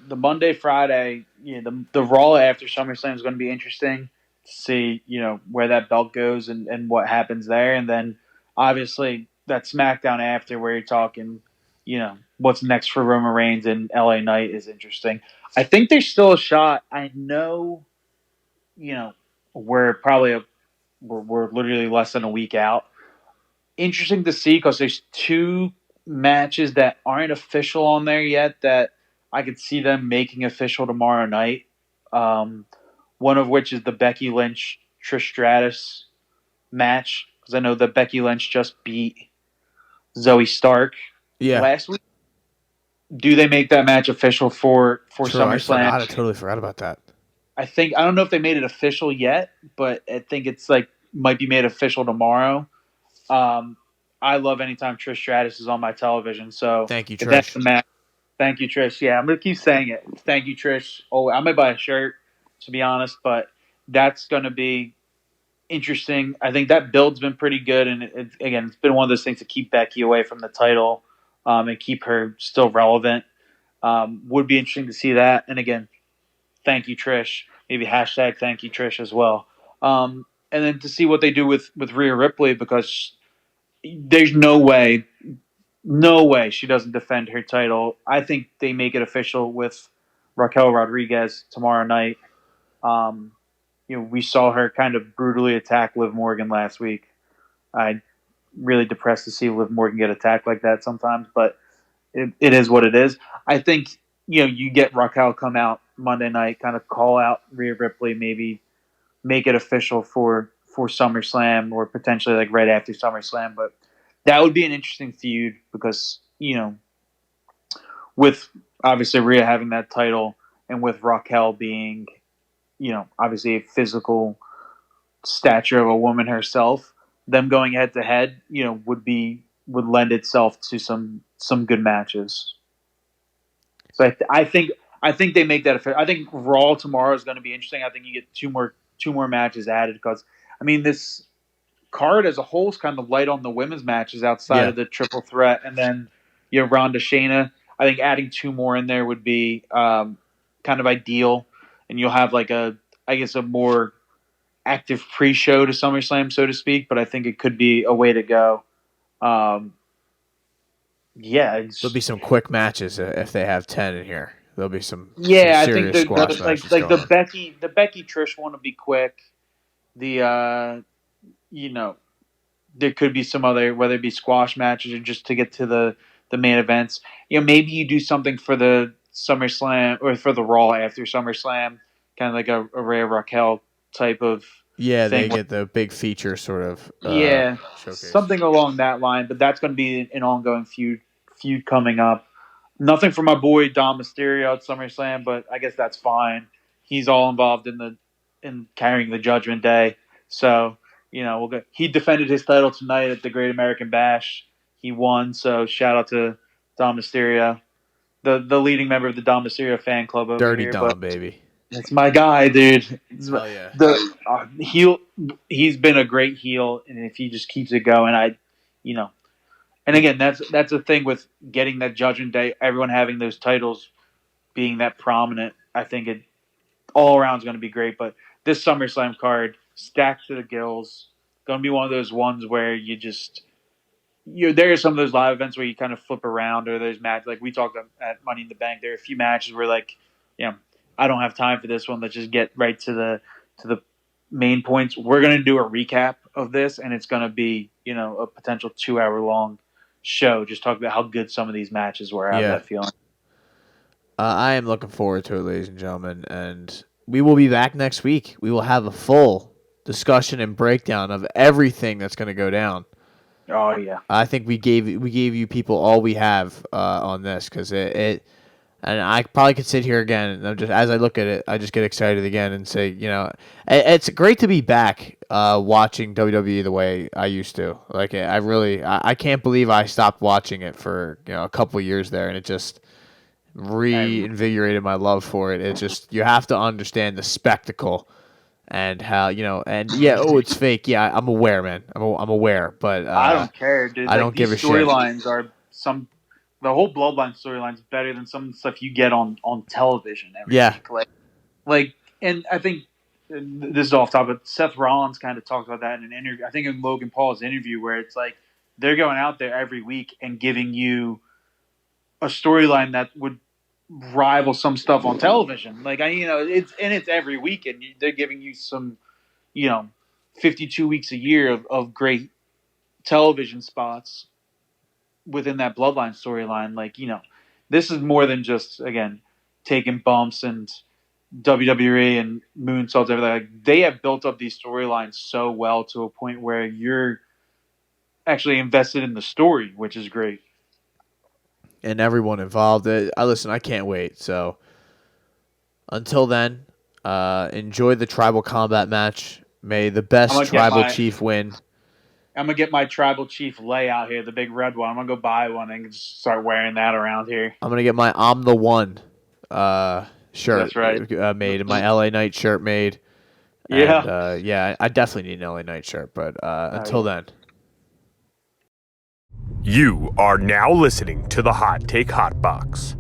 The Monday, Friday, the Raw after SummerSlam is going to be interesting to see, where that belt goes and what happens there. And then obviously that SmackDown after where you're talking, what's next for Roman Reigns and LA Knight is interesting. I think there's still a shot. I know, we're literally less than a week out. Interesting to see because there's two matches that aren't official on there yet that I could see them making official tomorrow night. One of which is the Becky Lynch Trish Stratus match because I know that Becky Lynch just beat Zoe Stark last week. Do they make that match official for SummerSlam? I totally forgot about that. I don't know if they made it official yet, but I think it's might be made official tomorrow. I love anytime Trish Stratus is on my television. So thank you, Trish. That's the match. Thank you, Trish. Yeah, I'm gonna keep saying it. Thank you, Trish. Oh, I might buy a shirt to be honest, but that's gonna be interesting. I think that build's been pretty good, and it's been one of those things to keep Becky away from the title and keep her still relevant. Would be interesting to see that. And again, thank you, Trish. Maybe hashtag thank you, Trish as well. And then to see what they do with Rhea Ripley because there's no way she doesn't defend her title. I think they make it official with Raquel Rodriguez tomorrow night. We saw her kind of brutally attack Liv Morgan last week. I'm really depressed to see Liv Morgan get attacked like that sometimes, but it is what it is. I think, you get Raquel come out Monday night, kind of call out Rhea Ripley, maybe make it official for SummerSlam or potentially right after SummerSlam, but that would be an interesting feud because, with obviously Rhea having that title and with Raquel being, obviously a physical stature of a woman herself, them going head to head, would lend itself to some good matches. So I think they make that official. I think Raw tomorrow is going to be interesting. I think you get two more matches added because this card as a whole is kind of light on the women's matches outside of the triple threat, and then Ronda Shayna. I think adding two more in there would be kind of ideal, and you'll have a more active pre-show to SummerSlam, so to speak. But I think it could be a way to go. There'll be some quick matches if they have 10 in here. There'll be some I serious think squash matches the Becky Trish one will be quick. There could be some other, whether it be squash matches or just to get to the main events. Maybe you do something for the SummerSlam or for the Raw after SummerSlam, kind of like a Rhea Raquel type of thing. They get the big feature sort of showcase. Something along that line. But that's going to be an ongoing feud coming up. Nothing for my boy Dom Mysterio at SummerSlam, but I guess that's fine. He's all involved in carrying the Judgment Day. So, we'll go. He defended his title tonight at the Great American Bash. He won, so shout out to Dom Mysterio, the leading member of the Dom Mysterio fan club over Dirty here. Dom, baby. That's my guy, dude. Hell yeah. He's been a great heel, and if he just keeps it going, and again, that's the thing with getting that Judgment Day, everyone having those titles being that prominent. I think it all around is going to be great. But this SummerSlam card, stacked to the gills, going to be one of those ones where there are some of those live events where you kind of flip around, or there's matches like we talked at Money in the Bank. There are a few matches where I don't have time for this one. Let's just get right to the main points. We're going to do a recap of this, and it's going to be, a potential 2-hour long show. Just talk about how good some of these matches were. I have that feeling. I am looking forward to it, ladies and gentlemen, and we will be back next week. We will have a full discussion and breakdown of everything that's going to go down. Oh yeah, I think we gave you people all we have on this, because it and I probably could sit here again, and I'm just, as I look at it, I just get excited again and say, it's great to be back watching WWE the way I used to. Like, I can't believe I stopped watching it for a couple of years there, and it just reinvigorated my love for it. It's just, you have to understand the spectacle and how, it's fake. Yeah, I'm aware, man. I'm aware, but I don't care, dude. I don't give a shit. Storylines are the whole Bloodline storyline is better than some of the stuff you get on television every week. And I think this is off topic, but Seth Rollins kind of talked about that in an interview. I think in Logan Paul's interview, where it's like they're going out there every week and giving you a storyline that would rival some stuff on television. It's every week, and they're giving you some, 52 weeks a year of great television spots within that Bloodline storyline. This is more than just, again, taking bumps and WWE and moonsaults, everything. Like, they have built up these storylines so well to a point where you're actually invested in the story, which is great. And everyone involved. I can't wait. So until then, enjoy the Tribal Combat match. May the best Tribal Chief win. I'm going to get my Tribal Chief layout here, the big red one. I'm going to go buy one and just start wearing that around here. I'm going to get my I'm the One shirt. That's right. Made, and my LA Knight shirt made. Yeah. And, I definitely need an LA Knight shirt, but until then. You are now listening to the Hot Take Hot Box.